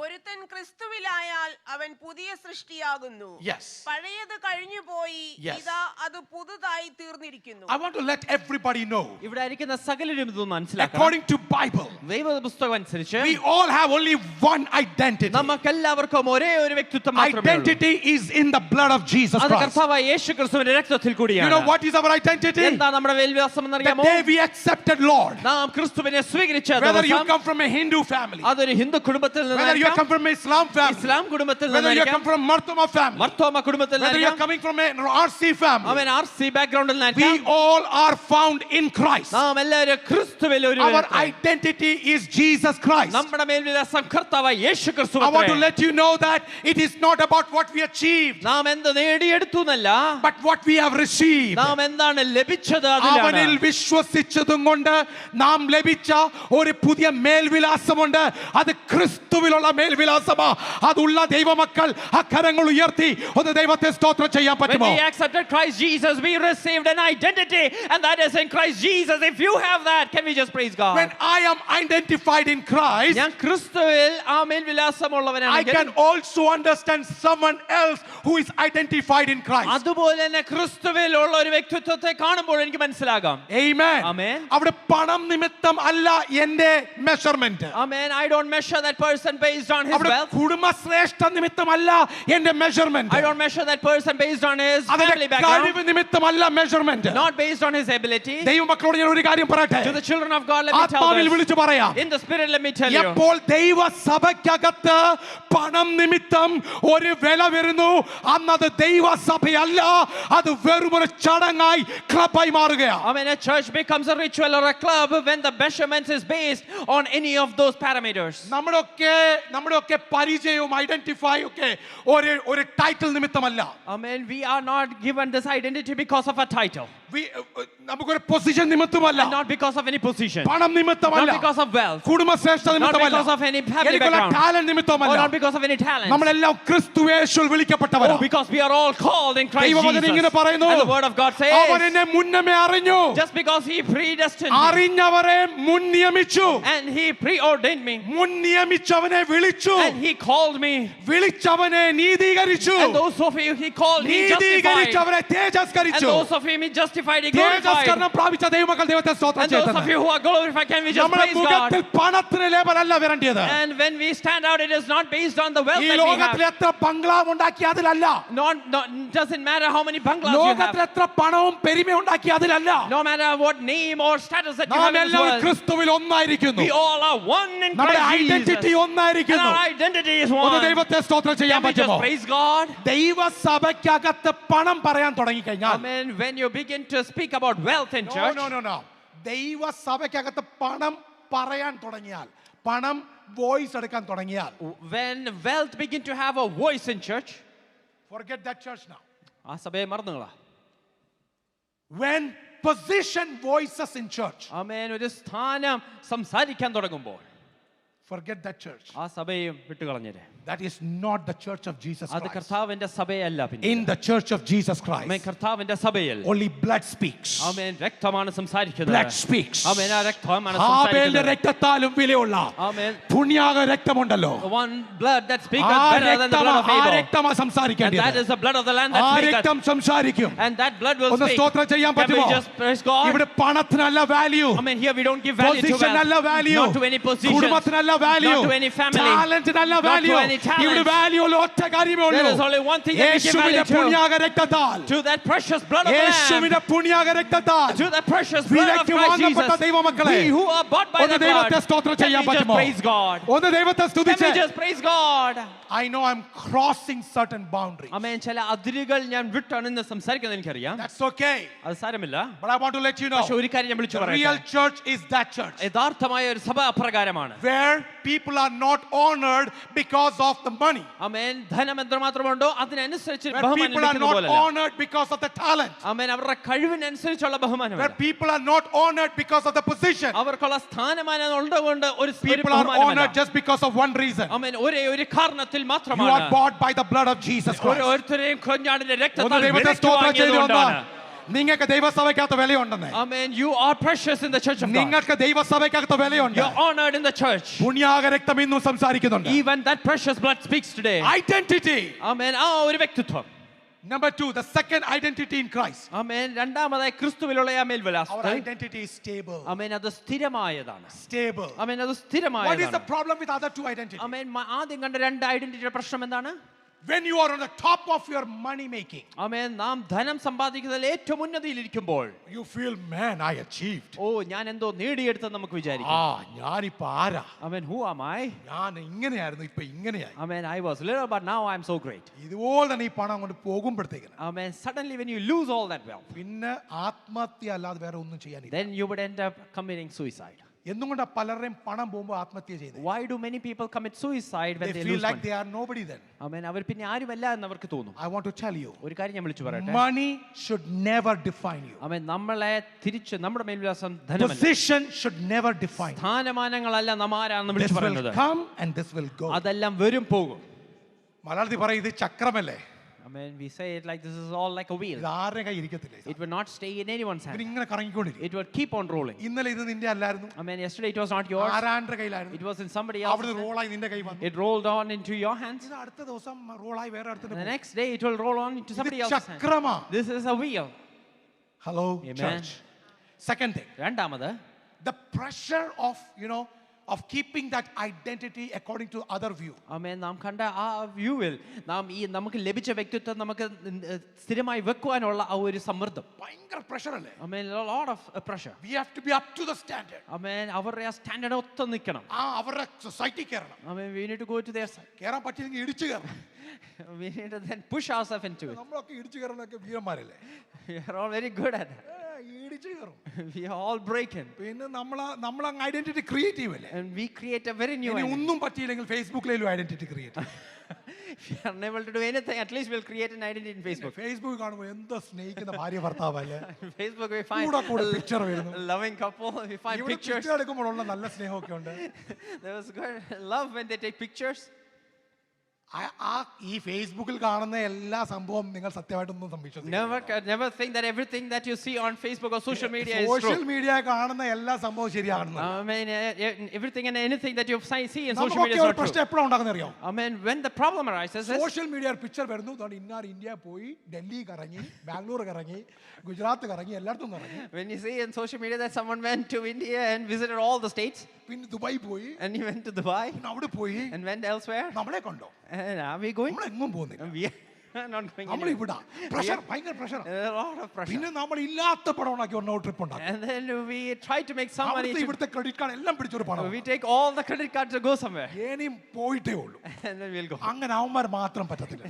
ഒരുത്തൻ ക്രിസ്തുവിലായാൽ അവൻ പുതിയ സൃഷ്ടിയാകുന്നു. Yes. പഴയത് കഴിഞ്ഞുപോയി, Yes. ഇതാ അത് പുതുതായി തീർന്നിരിക്കുന്നു. I want to let everybody know. ഇവിടെ ഇരിക്കുന്ന സകലരും ഇത് മനസ്സിലാക്കണം. According to Bible, ദൈവപുസ്തകം അനുസരിച്ച് we all have only one identity. നമുക്കെല്ലാവർക്കും ഒരേ ഒരു വ്യക്തിത്വം മാത്രമേ ഉള്ളൂ. Identity is in the blood of Jesus അത് Christ. കർത്താവായ യേശു ക്രിസ്തുവിന്റെ രക്തത്തിൽ You കൂടിയാണ്. know what is our identity? എന്താ നമ്മുടെ മേൽവിലാസം The എന്നറിയാമോ? day we accepted Lord. നാം ക്രിസ്തുവിനെ സ്വീകരിച്ച Whether you ദിവസം, come from a Hindu family, അതൊരു ഹിന്ദു കുടുംബത്തിൽ whether you നിന്നായിരിക്കാം, come from an Islam family, ഇസ്ലാം കുടുംബത്തിൽ whether you നിന്നായിരിക്കാം, come from Marthoma family, Mar Thoma കുടുംബത്തിൽ whether you are നിന്നായിരിക്കാം, coming from an RC family, അവൻ RC ബാക്ക്ഗ്രൗണ്ടിൽ we നിന്നായിരിക്കാം, all are found in Christ. നാം എല്ലാവരും ക്രിസ്തുവിൽ ഒരു Our identity is Jesus Christ. നമ്മുടെ മേൽവിലാസം കർത്താവായ യേശു ക്രിസ്തു. I want to let you know that it is not about what we achieved, നാം എന്ത് നേടിയെടുത്തു എന്നല്ല, but what we have received. നാം എന്താണ് ലഭിച്ചത് അവനിൽ അതിലാണ്. വിശ്വസിച്ചതും കൊണ്ട് നാം ലഭിച്ച ഒരു പുതിയ മേൽവിലാസമുണ്ട്. അത് ക്രിസ്തുവിലുള്ള മേൽവിലാസമാ. അതുള്ള ദൈവമക്കൾ അക്കരങ്ങൾ ഉയർത്തി ഒന്ന് ദൈവത്തെ സ്തോത്രം ചെയ്യാൻ When പറ്റുമോ? we accepted Christ Jesus, we received an identity, and that is in Christ Jesus. If you have that, can we just praise God? When I am identified in Christ, ഞാൻ ക്രിസ്തുവിൽ ആ I മേൽവിലാസമുള്ളവനാണെങ്കിൽ, can also understand someone else who is identified in Christ. അതുപോലെ തന്നെ ക്രിസ്തുവിലുള്ള ഒരു വ്യക്തിത്വത്തെ കാണുമ്പോൾ എനിക്ക് മനസ്സിലാകാം. Amen. Amen. അവിടെ പണം നിമിത്തം അല്ല എന്റെ measurement. Amen. I don't measure that person based on his അവിടെ wealth. കുടുംബശ്രേഷ്ഠ നിമിത്തമല്ല എന്റെ measurement. I don't measure that person based on his അതിന്റെ family background, കഴിവ് നിമിത്തമല്ല measurement. not based on his ability. ദൈവമക്കളോട് ഞാൻ ഒരു കാര്യം പറയട്ടെ. To the children of God, let me tell ആത്മാവിൽ this. വിളിച്ചു പറയാം. In the spirit, let me tell you. എപ്പോൾ ദൈവസഭയ്ക്കകത്ത് പണം നിമിത്തം ഒരു വില വരുന്നു, അന്നത് ദൈവസഭയല്ല, അത് വെറുമൊരു ചടങ്ങായി ക്ലബായി മാറുകയാണ്. I mean, a church becomes a ritual or a club when the measurement is based on any of those parameters. നമ്മുടെയൊക്കെ പരിചയവും ഐഡന്റിഫൈ ഒക്കെ ഒരു title നിമിത്തമല്ല. Amen. We are not given this identity because of a title. നമുക്കൊരു position നിമിത്തമല്ല. And not because of any position. പണം നിമിത്തമല്ല. Not because of wealth. കുടുംബശ്രേഷ്ഠത Not നിമിത്തമല്ല. because of any family എനിക്കുള്ള background. ടാലന്റ് നിമിത്തമല്ല. Or not because of any talent. നമ്മളെല്ലാം ക്രിസ്തുയേശുവിൽ വിളിക്കപ്പെട്ടവരാണ്. Oh, because we are all called in Christ ദൈവവചനം ഇങ്ങനെ Jesus. പറയുന്നു. And the word of God says, അവൻ എന്നെ മുന്നമേ അറിഞ്ഞു. just because he predestined me അറിഞ്ഞവരെ മുൻ നിയമിച്ചു. and he preordained me മുൻ നിയമിച്ചവനെ വിളിച്ചു. and he called me, വിളിച്ചവനെ നീതീകരിച്ചു. and those of you he called, he justified, നീതീകരിച്ചവരെ and തേജസ്കരിച്ചു. those of him he justified, he glorified, തേജസ്കരണം പ്രാപിച്ച ദൈവമക്കൾ ദൈവത്തെ സ്തോത്രം and those of ചെയ്യുന്നു. you who are glorified, can we just നമ്മുടെ praise God? മുഖത്തിൽ പണത്തിന് ലേബലല്ല വരേണ്ടത്. And when we stand out, it is not based on the wealth ഈ that we ലോകത്തിൽ have. എത്ര ബംഗ്ലാവ് ഉണ്ടാക്കി അതിലല്ല. Doesn't matter how many bungalows you ലോകത്തിൽ have. എത്ര പണവും പെരുമ ഉണ്ടാക്കി അതിലല്ല. No matter what name or status that you നാം have in this എല്ലാവരും world. ക്രിസ്തുവിൽ ഒന്നായിരിക്കുന്നു. We all are one in നമ്മുടെ Christ identity Jesus. And ഒന്നായിരിക്കുന്നു. our identity is ഒന്ന് one. ദൈവത്തെ സ്തോത്രം ചെയ്യാൻ Can we just പറ്റുമോ? praise God? ദൈവസഭയ്ക്കകത്ത് പണം പറയാൻ തുടങ്ങിക്കഴിഞ്ഞാൽ Amen. When you begin to speak about wealth in church, no. ദൈവസഭയ്ക്കകത്ത് പണം പറയാൻ തുടങ്ങിയാൽ, പണം വോയിസ് എടുക്കാൻ തുടങ്ങിയാൽ, when wealth begin to have a voice in church, forget that church now. ആ സഭയെ മറന്നുകളാ. When position voices in church, ആമേൻ, ഒരു സ്ഥാനം സംസാരിക്കാൻ തുടങ്ങുമ്പോൾ, forget that church. ആ സഭയും വിട്ടുകളഞ്ഞേരെ. That is not the church of Jesus അത് Christ. കർത്താവിന്റെ സഭയല്ല. പിന്നെ In the church of Jesus amen, Christ, കർത്താവിന്റെ സഭയിൽ only blood speaks. ആമേൻ, രക്തമാണ് സംസാരിക്കുന്നത്. Blood speaks. ആമേൻ, ആ രക്തമാണ് ഹാബേലിന്റെ സംസാരിക്കുന്നത്. രക്തത്താലും വിലയുള്ള ആമേൻ, പുണ്യാക രക്തമുണ്ടല്ലോ. the one blood that ആ speaketh better than the blood of Abel. രക്തമാ And that സംസാരിക്കേണ്ടത്. is the blood of the Lamb ആ that speaketh. രക്തം സംസാരിക്കും. And that blood will ഒന്ന് speak. സ്തോത്രം ചെയ്യാൻ Can we പറ്റുമോ? just praise God? ഇവിടെ പണത്തിനല്ല value, I mean, here we don't give value to position അല്ല wealth. Value, Not to any position. കുടുംബത്തിനല്ല value, Not to any family. ടാലന്റിനല്ല Not to value. any talent. ഇവിടെ value ഒറ്റ കാര്യമേ There ഉള്ളൂ. is only one thing that we give value യേശുവിന്റെ പുണ്യാക രക്തത്താൽ, to that precious blood of the Lamb. യേശുവിന്റെ പുണ്യാക രക്തത്താൽ To that precious blood of വിലയ്ക്ക് Christ വാങ്ങപ്പെട്ട Jesus. ദൈവമക്കളെ, We who are bought by ഒന്ന് the blood. ദൈവത്തെ സ്തോത്രം Can ചെയ്യാൻ we just പറ്റുമോ? praise God? ഒന്ന് ദൈവത്തെ Can സ്തുതിച്ച്. we just praise God? I know I'm crossing certain boundaries. ആമേൻ, ചില അതിരുകൾ ഞാൻ വിട്ടാണ് ഇന്ന് സംസാരിക്കുന്നത് എനിക്കറിയാം. That's okay. അത് സാരമില്ല. But I want to let you know, പക്ഷെ ഒരു കാര്യം ഞാൻ വിളിച്ചു the real പറയട്ടെ. church is that church യഥാർത്ഥമായ ഒരു സഭ അപ്രകാരമാണ്. where people are not honored because of the money. ആമേൻ, ധനം എത്രമാത്രമുണ്ടോ അതിനനുസരിച്ച് Where ബഹുമാനം people are ലഭിക്കുന്നത് not പോലെയല്ല. honored because of the talent. ആമേൻ, അവരുടെ കഴിവിനനുസരിച്ചുള്ള Where ബഹുമാനമല്ല. people are not honored because of the position. അവർക്കുള്ള സ്ഥാനമാനം ഉള്ളതുകൊണ്ട് ഒരു People are honored just because of one reason. ആമേൻ, ഒരേ ഒരു കാരണത്തിൽ You മാത്രമാണ്. are bought by the blood of Jesus Christ. ഓരോരുത്തരെയും കുഞ്ഞാടിന്റെ ഒന്ന് രക്തത്താൽ ദൈവത്തെ വിലയ്ക്ക് സ്തോത്രം ചെയ്തുകൊണ്ടാണ് വാങ്ങിയതുകൊണ്ടാണ്. നിങ്ങൾക്ക് ദൈവസഭയ്ക്കകത്ത് വിലയുണ്ടെന്ന്. Amen. You are precious in the church of God. നിങ്ങൾക്ക് ദൈവസഭയ്ക്കകത്ത് വിലയുണ്ട്. You're honored in the church. പുണ്യാക രക്തം ഇന്നും സംസാരിക്കുന്നുണ്ട്. Even that precious blood speaks today. Identity. Amen. ആ ഒരു വ്യക്തിത്വം. Number 2, the second identity in Christ. ആമേൻ, രണ്ടാമതായി ക്രിസ്തുവിലുള്ള ആ Our മേൽവിലാസം. identity is stable. ആമേൻ, അത് സ്ഥിരമായതാണ്. Stable. ആമേൻ, അത് What is the സ്ഥിരമായതാണ്. problem with other two identities? ആമേൻ, ആദ്യം കണ്ട രണ്ട് ഐഡന്റിറ്റിയുടെ പ്രശ്നം എന്താണ്? When you are on the top of your money making, ആമേൻ, നാം ധനം സമ്പാദിക്കുന്നതിൽ ഏറ്റവും ഉന്നതിയിലിരിക്കുമ്പോൾ you feel, man, I achieved. ഓ, ഞാൻ എന്തോ നേടിയെടുത്തെന്ന് നമുക്ക് വിചാരിക്കാം. ഞാനിപ്പോ ആരാ? ആമേൻ, who am I? ഞാൻ ഇങ്ങനെയായിരുന്നു, ഇപ്പൊ ഇങ്ങനെയായി. Amen. I was little, but now I am so great. ഇതുപോലെ തന്നെ ഈ പണം കൊണ്ട് പോകുമ്പോഴത്തേക്കിന് Amen. Suddenly, when you lose all that wealth, പിന്നെ ആത്മഹത്യ അല്ലാതെ വേറെ ഒന്നും ചെയ്യാനില്ല. then you would end up committing suicide. എന്തുകൊണ്ടാ പലരുടെയും പണം പോകുമ്പോൾ ആത്മഹത്യ ചെയ്യുന്നത്? Why do many people commit suicide when They they feel lose like money? they are nobody then. Amen. അവർ പിന്നെ ആരുമല്ല എന്ന് അവർക്ക് തോന്നും. I want to tell you, ഒരു കാര്യം ഞാൻ വിളിച്ചു പറയട്ടെ. money should never define you. Amen. നമ്മളെ തിരിച്ച് നമ്മുടെ മേൽവിലാസം ധനമല്ല. Position should never define you. സ്ഥാനമാനങ്ങളല്ല നാം ആരാണെന്ന് This വിളിച്ചു will പറയുന്നത്. come and this will go. അതെല്ലാം വരും പോകും. മലയാളത്തിൽ പറയും ഇത് ചക്രമല്ലേ? Amen. We say it like this is all like a wheel. ഇത് ആരുടെ കൈ ഇരിക്കത്തില്ല. It will not stay in anyone's hand. ഇങ്ങനെ കറങ്ങിക്കൊണ്ടിരിക്കും. It will keep on rolling. ഇന്നലെ ഇത് നിന്റെ അല്ലായിരുന്നു. Amen. Yesterday it was not yours. ആരാന്റെ കയ്യിലായിരുന്നു? It was in somebody else's അവിടുന്ന് hand. റോളായി നിന്റെ കൈ വന്നു. It rolled on into your hands. ഇത് അടുത്ത ദിവസം റോളായി വേറെ And the അടുത്ത്. next day it will roll on into somebody else's hand. ചക്രമാ. This is a wheel. Hello, Amen. church. Second thing, രണ്ടാമത്, the pressure of of keeping that identity according to other view. ആമേൻ, നാം കണ്ട ആ വ്യൂവിൽ നാം ഈ നമുക്ക് ലഭിച്ച വ്യക്തിത്വം നമുക്ക് സ്ഥിരമായി വെക്കുവാനുള്ള ആ ഒരു സമ്മർദ്ദം. ഭയങ്കര പ്രഷർ അല്ലേ? ആമേൻ, a lot of pressure. We have to be up to the standard. ആമേൻ, അവരുടെ ആ സ്റ്റാൻഡേർഡ് ഒത്ത് നിൽക്കണം. അവരുടെ സൊസൈറ്റി കയറണം. ആമേൻ, we need to go to their side. കയറാൻ പറ്റില്ലെങ്കിൽ ഇടിച്ചു കയറണം. We need to then push ourselves into it. നമ്മളൊക്കെ ഇടിച്ചു കയറാനൊക്കെ വീരന്മാരല്ലേ? We are all very good at that. ഇടിച്ചു ഇടിച്ചു കയറും. We are all breaking. പിന്നെ നമ്മളങ്ങ് ഐഡന്റിറ്റി ക്രിയേറ്റീവ് അല്ലേ? And we create a very new ഇനി identity. ഒന്നും പറ്റിയില്ലെങ്കിൽ ഫേസ്ബുക്കിലും identity create. If you are unable to do anything, at least we'll create an identity in Facebook. Facebook കാണുമ്പോൾ എന്താ സ്നേഹിക്കുന്ന ഭാര്യ ഭർത്താവല്ലേ? Facebook we find കൂടെ പിക്ചർ വരുന്നു. a loving couple. We find ഇവിടെ pictures. പിക്ചർ എടുക്കുമ്പോഴുള്ള നല്ല സ്നേഹമൊക്കെ ഉണ്ട്. There was good love when they take pictures. ഈ ഫേസ്ബുക്കിൽ കാണുന്ന എല്ലാ സംഭവം നിങ്ങൾ സത്യമായിട്ടൊന്നും സംഭവിച്ചു. Never think that everything that you see on Facebook or social media is social true. Media കാണുന്ന എല്ലാ സംഭവവും ശരിയാണെന്ന്. I mean, everything and anything that you see in social media is not പ്രശ്നം true. എപ്പോഴാണ് ഉണ്ടാകുന്നത് അറിയാം? I mean, when the problem arises is social media picture വരുന്നു, ഇന്നാർ India പോയി, ഡൽഹി കറങ്ങി, ബാംഗ്ലൂർ കറങ്ങി, ഗുജറാത്ത് കറങ്ങി, എല്ലായിടത്തും കറങ്ങി. when you see in social media that someone went to India and visited all the states, പിന്നെ ദുബായ് പോയി, and he went to Dubai പിന്നെ അവിടെ പോയി, and went elsewhere, നമ്മളെ കണ്ടോ? and are we going? നമ്മളെങ്ങും പോകുന്നില്ല. We are not going നമ്മൾ anywhere. ഇവിടെ പ്രഷർ, ഭയങ്കര pressure. A lot of pressure. പിന്നെ നമ്മൾ ഇല്ലാത്ത പണം ഉണ്ടാക്കി ഒന്നോ ട്രിപ്പ് ഉണ്ടാക്കി. And then we try to make some money. ഇവിടുത്തെ ക്രെഡിറ്റ് കാർഡ് എല്ലാം പിടിച്ചൊരു പണം. We take all the credit cards to go somewhere. ഇനിയും പോയിട്ടേ ഉള്ളൂ. And then we'll go. അങ്ങനെ അവന്മാർ മാത്രം പറ്റത്തില്ല,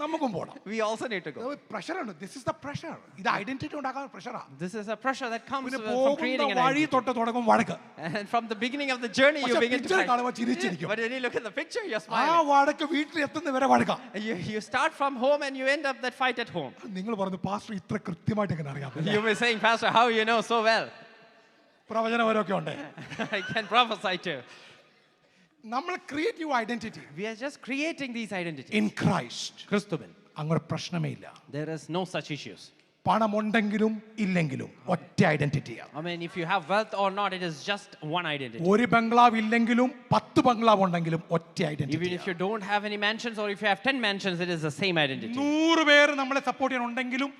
നമുക്കും പോണം. We also need to go. പ്രഷറാണ്. This is the pressure. ഇത് ഐഡന്റിറ്റി ഉണ്ടാക്കാൻ പ്രഷറാ. This is a pressure that comes പിന്നെ from creating പോകുന്ന an വഴി identity. തൊട്ട് തുടങ്ങും വഴക്ക്. And from the beginning of the journey, you പക്ഷേ begin to പിക്ചർ fight. കാണുമ്പോൾ ചിരിച്ചിരിക്കും. But when you look at the picture, you're ആ smiling. വഴക്ക് വീട്ടിൽ എത്തുന്ന വരെ വഴക്കാം. You start from home and you end up that fight at home. നിങ്ങൾ പറഞ്ഞു pastor ഇത്ര കൃത്യമായിട്ട് എങ്ങനെ അറിയാം? You were saying, Pastor, how you know so well? പ്രവചനപരമൊക്കെ ഉണ്ട്. I can prophesy too. നമ്മൾ creative identity We are just creating these identities. In Christ. ക്രിസ്തുവിൽ അങ്ങനെ പ്രശ്നമേ ഇല്ല. there is no such issues. പണമുണ്ടെങ്കിലും ഇല്ലെങ്കിലും ഒറ്റ ഐഡന്റിറ്റിയാണ്. I mean, if you have wealth or not, it is just one identity. ഒരു ബംഗ്ലാവ് ഇല്ലെങ്കിലും 10 ബംഗ്ലാവ് ഉണ്ടെങ്കിലും ഒറ്റ Even identity. if you don't have any mansions or if you have 10 mansions, it is the same identity. 100 പേര് നമ്മളെ support ചെയ്യാനുണ്ടെങ്കിലും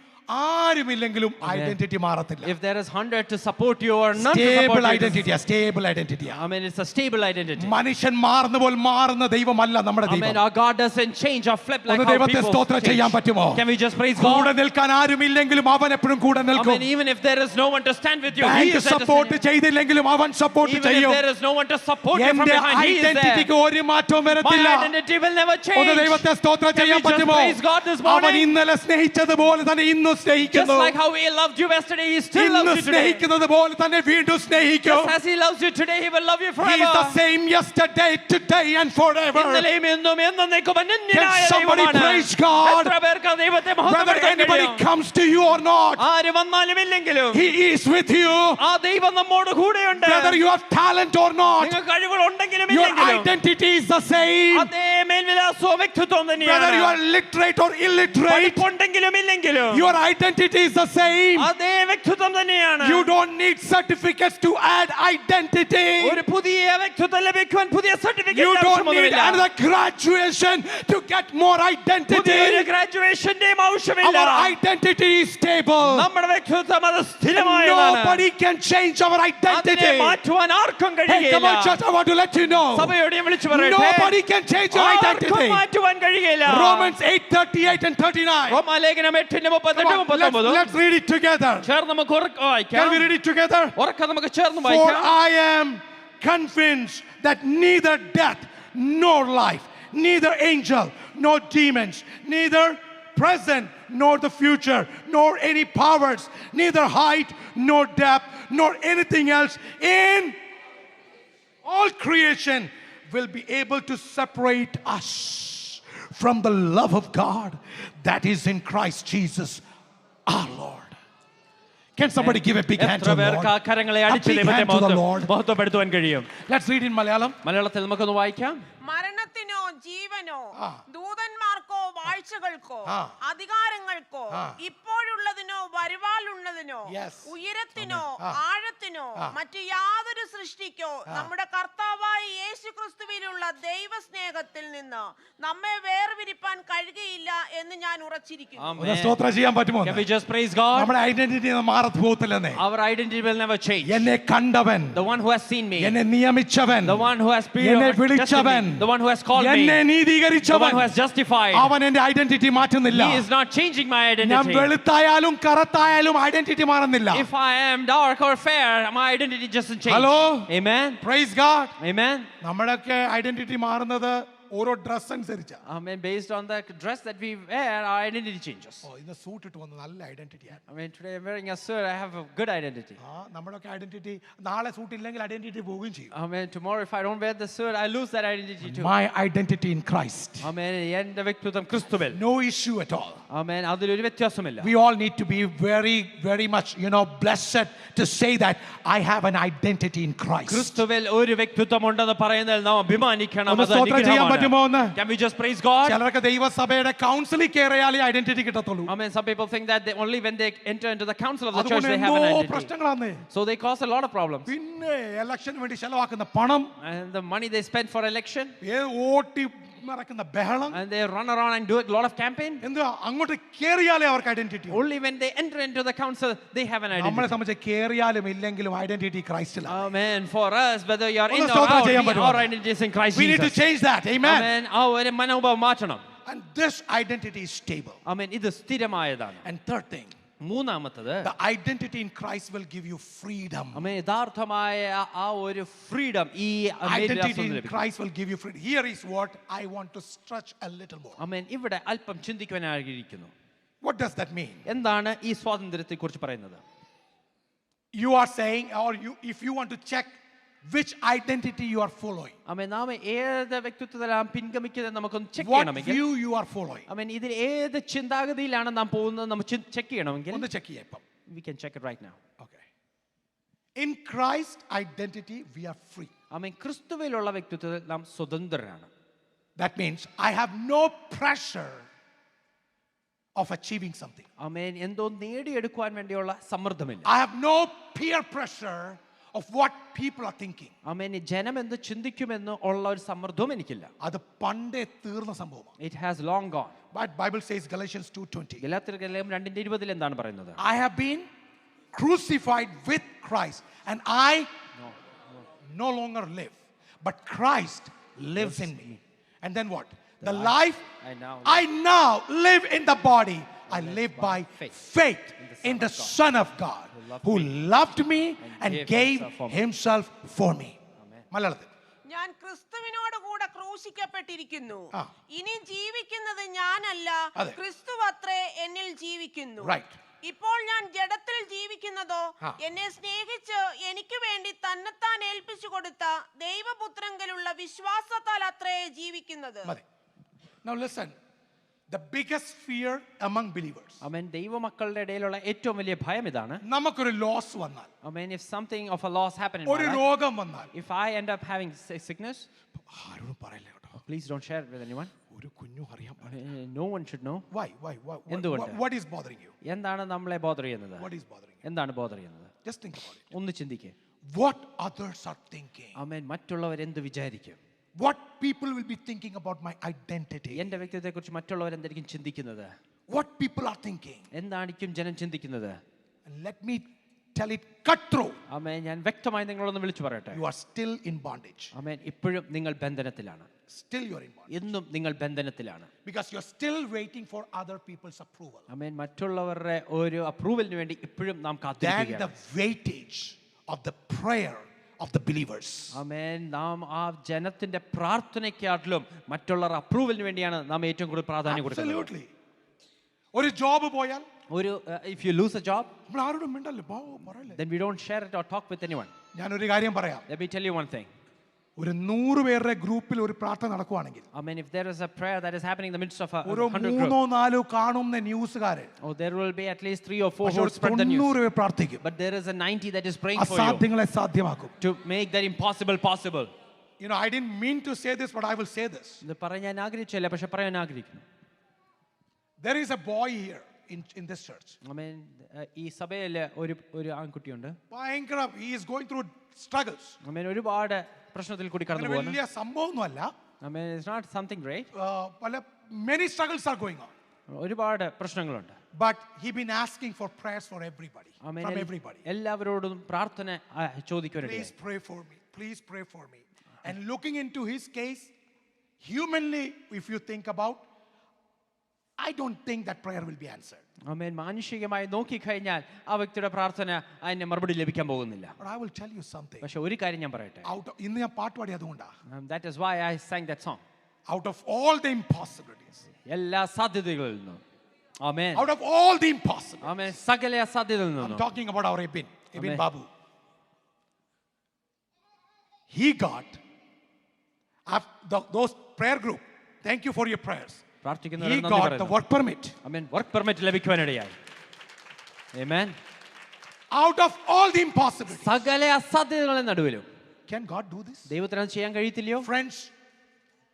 ആരുമില്ലെങ്കിലും identity മാറത്തില്ല. If there is 100 to support you or not to stable support you, ഐഡന്റിറ്റിയാ, stable ഐഡന്റിറ്റിയാ. I mean, it's a stable identity. മനുഷ്യൻ മാറുന്നപ്പോൾ മാറുന്ന ദൈവമല്ല നമ്മുടെ I mean, ദൈവം. our God doesn't change or flip like ഒന്ന് how ദൈവത്തെ people സ്തോത്രം ചെയ്യാൻ change. പറ്റുമോ? Can we just praise കൂടെ God? നിൽക്കാൻ ആരുമില്ലെങ്കിലും അവൻ എപ്പോഴും കൂടെ I നിൽക്കും. mean, even if there is no one to stand with you, he bank is there to support stand. ചെയ്തില്ലെങ്കിലും അവൻ സപ്പോർട്ട് Even if ചെയ്യും. there is no one to support you from എന്റെ behind, he is there. ഐഡന്റിറ്റിക്ക് ഒരു മാറ്റവും My വരത്തില്ല. identity will never ഒന്ന് change. ദൈവത്തെ സ്തോത്രം Can we ചെയ്യാൻ just പറ്റുമോ? praise God this അവൻ morning? ഇന്നലെ സ്നേഹിച്ചതുപോലെ തന്നെ ഇന്നും Just സ്നേഹിക്കുന്നു. like how he loved you yesterday, he still ഇന്ന് loves you today. സ്നേഹിക്കുന്നത് പോലെ തന്നെ വീണ്ടും സ്നേഹിക്കും. Just as he loves you today, he will love you He is the forever. same yesterday, today and forever. ഇന്നലെയും ഇന്നും എന്നേക്കും അനന്യനായ Can somebody ദൈവമാണ്. praise God? എത്ര പേർക്ക് ദൈവത്തെ Whether മഹത്വപ്പെടുത്താൻ anybody കഴിയും? comes to you or not, ആര് വന്നാലും ഇല്ലെങ്കിലും He is with you. ആ ദൈവം നമ്മോട് കൂടെയുണ്ട്. Whether you have talent or not, നിങ്ങൾക്ക് കഴിവുകൾ ഉണ്ടെങ്കിലും your ഇല്ലെങ്കിലും identity is the same. അതേ മേൽവിലാസവും വ്യക്തിത്വം Whether you തന്നെയാണ്. are literate or illiterate, പഠിപ്പുണ്ടെങ്കിലും ഇല്ലെങ്കിലും your identity is the same. അതേ വ്യക്തിത്വം തന്നെയാണ്. You don't need certificates to add identity. ഒരു പുതിയ വ്യക്തിത്വം ലഭിക്കുവാൻ പുതിയ You സർട്ടിഫിക്കറ്റ് don't need ആവശ്യമൊന്നുമില്ല. another graduation to get more പുതിയൊരു identity. ഗ്രാജുവേഷന്റെയും ആവശ്യമില്ല. Our identity is stable. നമ്മുടെ വ്യക്തിത്വം അത് സ്ഥിരമായതാണ്. Nobody can change our അതിനെ identity. മാറ്റുവാൻ ആർക്കും Hey, come കഴിയില്ല. on, church, I want to let you know. സഭയോട് ഞാൻ വിളിച്ചു പറയട്ടെ, Nobody can change your ആർക്കും identity. മാറ്റുവാൻ കഴിയില്ല. Romans 8:38 and 39. റോമാലേഖനം 8:38 Come on, 39 let's read it together. ചേർന്ന് നമുക്ക് വായിക്കാം. Can we read it together? ഉറക്കെ നമുക്ക് ചേർന്ന് For വായിക്കാം. I am convinced that neither death nor life, neither angel nor demons, neither present nor the future, nor any powers, neither height nor depth, nor anything else in all creation will be able to separate us from the love of God that is in Christ Jesus our Lord. Can somebody give a big hand to എത്ര the പേർക്ക് ആ Lord? കരങ്ങളെ A അടിച്ച് big ദൈവത്തെ hand to the Lord. മഹത്വപ്പെടുത്തുവാൻ കഴിയും? Let's read in Malayalam. മലയാളത്തിൽ നമുക്കൊന്ന് വായിക്കാം. മരണത്തിനോ ജീവനോ ആ. ദൂതന്മാർക്കോ വാഴ്ചകൾക്കോ ആ. അധികാരങ്ങൾക്കോ ആ. ഇപ്പോഴുള്ളതിനോ വരുവാനുള്ളതിനോ Yes. ഉയരത്തിനോ ആ. ആഴത്തിനോ ആ. മറ്റു യാതൊരു സൃഷ്ടിക്കോ നമ്മുടെ കർത്താവായ യേശുക്രിസ്തുവിലുള്ള ദൈവസ്നേഹത്തിൽ നിന്ന് നമ്മെ വേർപിരിപ്പാൻ കഴിയുകയില്ല എന്ന് ഞാൻ ഉറച്ചിരിക്കുന്നു. ഒന്ന് സ്തോത്രം ചെയ്യാൻ പറ്റുമോ? Can we just praise God? നമ്മുടെ identity മാറത്ത് പോകത്തില്ലെന്നേ. Our identity will never change. എന്നെ കണ്ടവൻ, The one who has seen me, എന്നെ നിയമിച്ചവൻ, the one who has എന്നെ predestined വിളിച്ചവൻ, me, the one who has called എന്നെ me, the നീതീകരിച്ചവൻ, one who has justified. അവൻ എന്റെ identity മാറ്റുന്നില്ല. He is not changing my ഞാൻ identity. വെളുത്തായാലും കറുത്തായാലും ഐഡന്റിറ്റി മാറുന്നില്ല. If I am dark or fair, my identity doesn't change. Hello? Amen. Praise God. Amen. നമ്മുടെയൊക്കെ identity മാറുന്നത് ഓരോ dress അനുസരിച്ചാ. Amen. Based on the dress that we wear, our identity changes. ഓ ഇന്ന് suit ഇട്ട് വന്ന് നല്ല ഐഡന്റിറ്റിയാണ്. Amen. Today I'm wearing a suit. I have a good identity. നമ്മുടെയൊക്കെ identity നാളെ suit ഇല്ലെങ്കിൽ ഐഡന്റിറ്റി പോവുകയും ചെയ്യും. Amen. Tomorrow, if I don't wear the suit, I lose that identity too. My identity in Christ. Amen. എന്റെ വ്യക്തിത്വം ക്രിസ്തുവിൽ. No issue at all. Amen. അതിലൊരു വ്യത്യാസമില്ല. We all need to be very much, blessed to say that I have an identity in Christ. ക്രിസ്തുവിൽ ഒരു വ്യക്തിത്വം ഉണ്ടെന്ന് പറയുന്നതിൽ നാം അഭിമാനിക്കണം. ഒന്ന് സ്തോത്രം ചെയ്യാൻ പറ്റുമോ എന്ന്? Can we just praise God? ചിലർക്ക് ദൈവസഭയുടെ കൗൺസിലിൽ കയറിയാലേ ഐഡന്റിറ്റി കിട്ടത്തുള്ളൂ. Amen. Some people think that only when they enter into the council of the church അതുകൊണ്ട് they have an എന്തോ identity. പ്രശ്നങ്ങളാണ്. So they cause a lot of problems. പിന്നെ ഇലക്ഷന് വേണ്ടി ചെലവാക്കുന്ന പണം, And the money they spend for election, ഓട്ടി നടക്കുന്ന ബഹളം, and they run around and do a lot of campaign. എന്താ അങ്ങോട്ട് കേറിയാലേ അവർക്ക് identity. Only when they enter into the council they have an identity. നമ്മളെ സംബന്ധിച്ച് കേറിയാലും ഇല്ലെങ്കിലും identity ക്രൈസ്റ്റിലാണ്. Amen. For us, whether you are in ഒന്ന് or സ്തോത്രം out, ചെയ്യാൻ പറ്റുമോ? our identity is in Christ We need to Jesus. change that. Amen. Amen. ആ ഒരു മനോഭാവം മാറ്റണം. And this identity is stable. Amen. ഇത് സ്ഥിരമായതാണ്. And third thing, മൂന്നാമത്തത്, the identity in Christ will give you freedom. അമേൻ, യഥാർത്ഥമായ ആ ഒരു ഫ്രീഡം ഈ Identity in Christ will give you freedom. Here is what I want to stretch a little more. അമേൻ, ഇവിടെ അല്പം ചിന്തിക്കുവാൻ ആഗ്രഹിക്കുന്നു. What does that mean? എന്താണ് ഈ സ്വാതന്ത്ര്യത്തെ കുറിച്ച് പറയുന്നത്? You are saying, or if you want to check which identity you are following, അമേൻ, നാം ഏത് വ്യക്തിത്വത്തിലാണ് പിൻഗമിക്കുന്നത് നമുക്കൊന്ന് ചെക്ക് what ചെയ്യണമെങ്കിൽ, view you are following, അമേൻ, ഇതിൽ ഏത് ചിന്താഗതിയിലാണ് നാം പോകുന്നത് നമുക്ക് ചെക്ക് ചെയ്യണമെങ്കിൽ, ഒന്ന് check ചെയ്യാം ഇപ്പം. we can check it right now. Okay. In Christ identity we are free. അമേൻ, ക്രിസ്തുവിലുള്ള വ്യക്തിത്വത്തിൽ നാം സ്വതന്ത്രരാണ്. That means I have no pressure of achieving something. അമേൻ, എന്തോ നേടിയെടുക്കുവാൻ വേണ്ടിയുള്ള സമ്മർദ്ദമില്ല. I have no peer pressure of what people are thinking. അമേൻ, ജനം എന്ത് ചിന്തിക്കുമെന്ന് ഉള്ള ഒരു സമ്മർദ്ദവും എനിക്കില്ല. അത് പണ്ടേ തീർന്ന സംഭവമാണ്. It has long gone. But Bible says Galatians 2:20. ഗലാത്യർ 2:20 എന്താണ് പറയുന്നത്? I have been crucified with Christ and I no longer live, but Christ lives in me. And then what? The life I now live in the body, I live by faith in the Son of God who loved me and gave himself for me. മലയാളത്തിൽ ഞാൻ ക്രിസ്തുവിനോട് കൂടെ ക്രൂശിക്കപ്പെട്ടിരിക്കുന്നു. ആ. ഇനി ജീവിക്കുന്നത് ഞാനല്ല, അതെ. ക്രിസ്തുവത്രേ എന്നിൽ ജീവിക്കുന്നു. Right. ഇപ്പോൾ ഞാൻ ജഡത്തിൽ ജീവിക്കുന്നതോ ആ. എന്നെ സ്നേഹിച്ച് എനിക്ക് വേണ്ടി തന്നെത്താൻ ഏൽപ്പിച്ചു കൊടുത്ത ദൈവപുത്രങ്കലുള്ള വിശ്വാസത്താൽ അത്രേ ജീവിക്കുന്നത്. മതി. Now listen, the biggest fear among believers, അമേൻ, ദൈവമക്കളുടെ ഇടയിലുള്ള ഏറ്റവും വലിയ ഭയം ഇതാണ്. നമുക്കൊരു ലോസ് വന്നാൽ, അമേൻ, if something of a loss happen in ഒരു my life, രോഗം വന്നാൽ, if I end up having sickness, ആരോടും പറയില്ല കേട്ടോ, please don't share it with anyone. ഒരു കുഞ്ഞു അറിയാൻ പാടില്ല. No one should know. Why എന്തുകൊണ്ട്? what is bothering you? എന്താണ് നമ്മളെ ബോധർ ചെയ്യുന്നത്? What is bothering you? എന്താണ് ബോധർ ചെയ്യുന്നത്? Just think about it. ഒന്ന് ചിന്തിക്കേ. What others are thinking, അമേൻ, മറ്റുള്ളവർ എന്ത് വിചാരിക്കും? what people will be thinking about my identity, എന്റെ വ്യക്തിത്വത്തെ കുറിച്ച് മറ്റുള്ളവർ എന്തായിരിക്കും ചിന്തിക്കുന്നത്? what people are thinking. എന്തായിരിക്കും ജനം ചിന്തിക്കുന്നത്? And let me tell it cut through, അമേൻ, ഞാൻ വ്യക്തമായി നിങ്ങളൊന്ന് വിളിച്ചു പറയട്ടെ. you are still in bondage. അമേൻ, ഇപ്പോഴും നിങ്ങൾ ബന്ധനത്തിലാണ്. Still you are in bondage എന്നും നിങ്ങൾ ബന്ധനത്തിലാണ്. because you are still waiting for other people's approval. അമേൻ, മറ്റുള്ളവരുടെ ഒരു അപ്രൂവലിന് വേണ്ടി ഇപ്പോഴും നാം Than the കാത്തിരിക്കുകയാണ്. weightage of the prayer of the believers. അമേൻ, നാം ആ ജനത്തിന്റെ പ്രാർത്ഥനയ്ക്കാട്ടിലും മറ്റുള്ളവരുടെ അപ്രൂവലിന് വേണ്ടിയാണ് നാം ഏറ്റവും കൂടുതൽ പ്രാധാന്യം കൊടുക്കുന്നത്. Absolutely. ഒരു ജോബ് പോയാൽ ഒരു if you lose a job, നമ്മൾ ആരോടും മിണ്ടല്ലേ, പറയല്ലേ. then we don't share it or talk with anyone. ഞാനൊരു കാര്യം പറയാം. Let me tell you one thing. ഒരു 100 പേരുടെ ഗ്രൂപ്പിൽ ഒരു പ്രാർത്ഥന നടക്കുവാണെങ്കിൽ, I mean, if there is a prayer that is happening in the midst of a ഒരു 100 group, 3-4 കാണുന്ന ന്യൂസുകാര് oh, there will be at least 3 or 4 who will spread the news. 90 പേർ പ്രാർത്ഥിക്കും, But there is a 90 that is praying for you അസാധ്യങ്ങളെ സാധ്യമാക്കും. to make that impossible possible. I didn't mean to say this, but I will say this. ഇത് പറയാൻ ഞാൻ ആഗ്രഹിച്ചില്ല, പക്ഷെ പറയാൻ ആഗ്രഹിക്കുന്നു. There is a boy here in this church. I mean, ഈ സഭയിൽ ഒരു ആൺകുട്ടിയുണ്ട്. ഭയങ്കര, he is going through struggles. I mean, ഒരുപാട് പ്രശ്നത്തിൽ കൂടി കടന്നു പോകുന്നു. വലിയ സംഭവമൊന്നുമല്ല. I mean, it's not something great. Many struggles are going on. ഒരുപാട് പ്രശ്നങ്ങളുണ്ട്. But he been asking for prayers for everybody, I mean, from everybody. എല്ലാവരോടും പ്രാർത്ഥന ചോദിക്കുവാനുണ്ട്. Please pray for me. Please pray for me. And looking into his case, humanly, if you think about, I don't think that prayer will be answered. ആമേൻ, മാനുഷികമായി നോക്കിക്കഴിഞ്ഞാൽ ആ വ്യക്തിയുടെ പ്രാർത്ഥന അതിന് മറുപടി ലഭിക്കാൻ പോകുന്നില്ല. But I will tell you something. പക്ഷെ ഒരു കാര്യം ഞാൻ പറയട്ടെ. ഇന്ന് ഞാൻ പാട്ട് പാടി അതുകൊണ്ടാ. That is why I sang that song. out of all the impossibilities, എല്ലാ സാധ്യതകളിൽ നിന്നും. ആമേൻ. out of all the impossibilities. ആമേൻ. സകല സാധ്യതകളിൽ I'm നിന്നും. talking about our Ibn Amen. Babu. He got those prayer group. Thank you for your prayers. He പ്രാർത്ഥിക്കുന്നവരെ നന്ദി got the പറയുന്നു. work permit. ആമേൻ. Work permit ലഭിക്കുവാനിടയായി. ആമേൻ. Out of all the impossibilities. സകല അസാധ്യതകളുടെ നടുവിലും Can God do this? ദൈവത്തിന് അത് ചെയ്യാൻ കഴിയത്തില്ലയോ? Friends,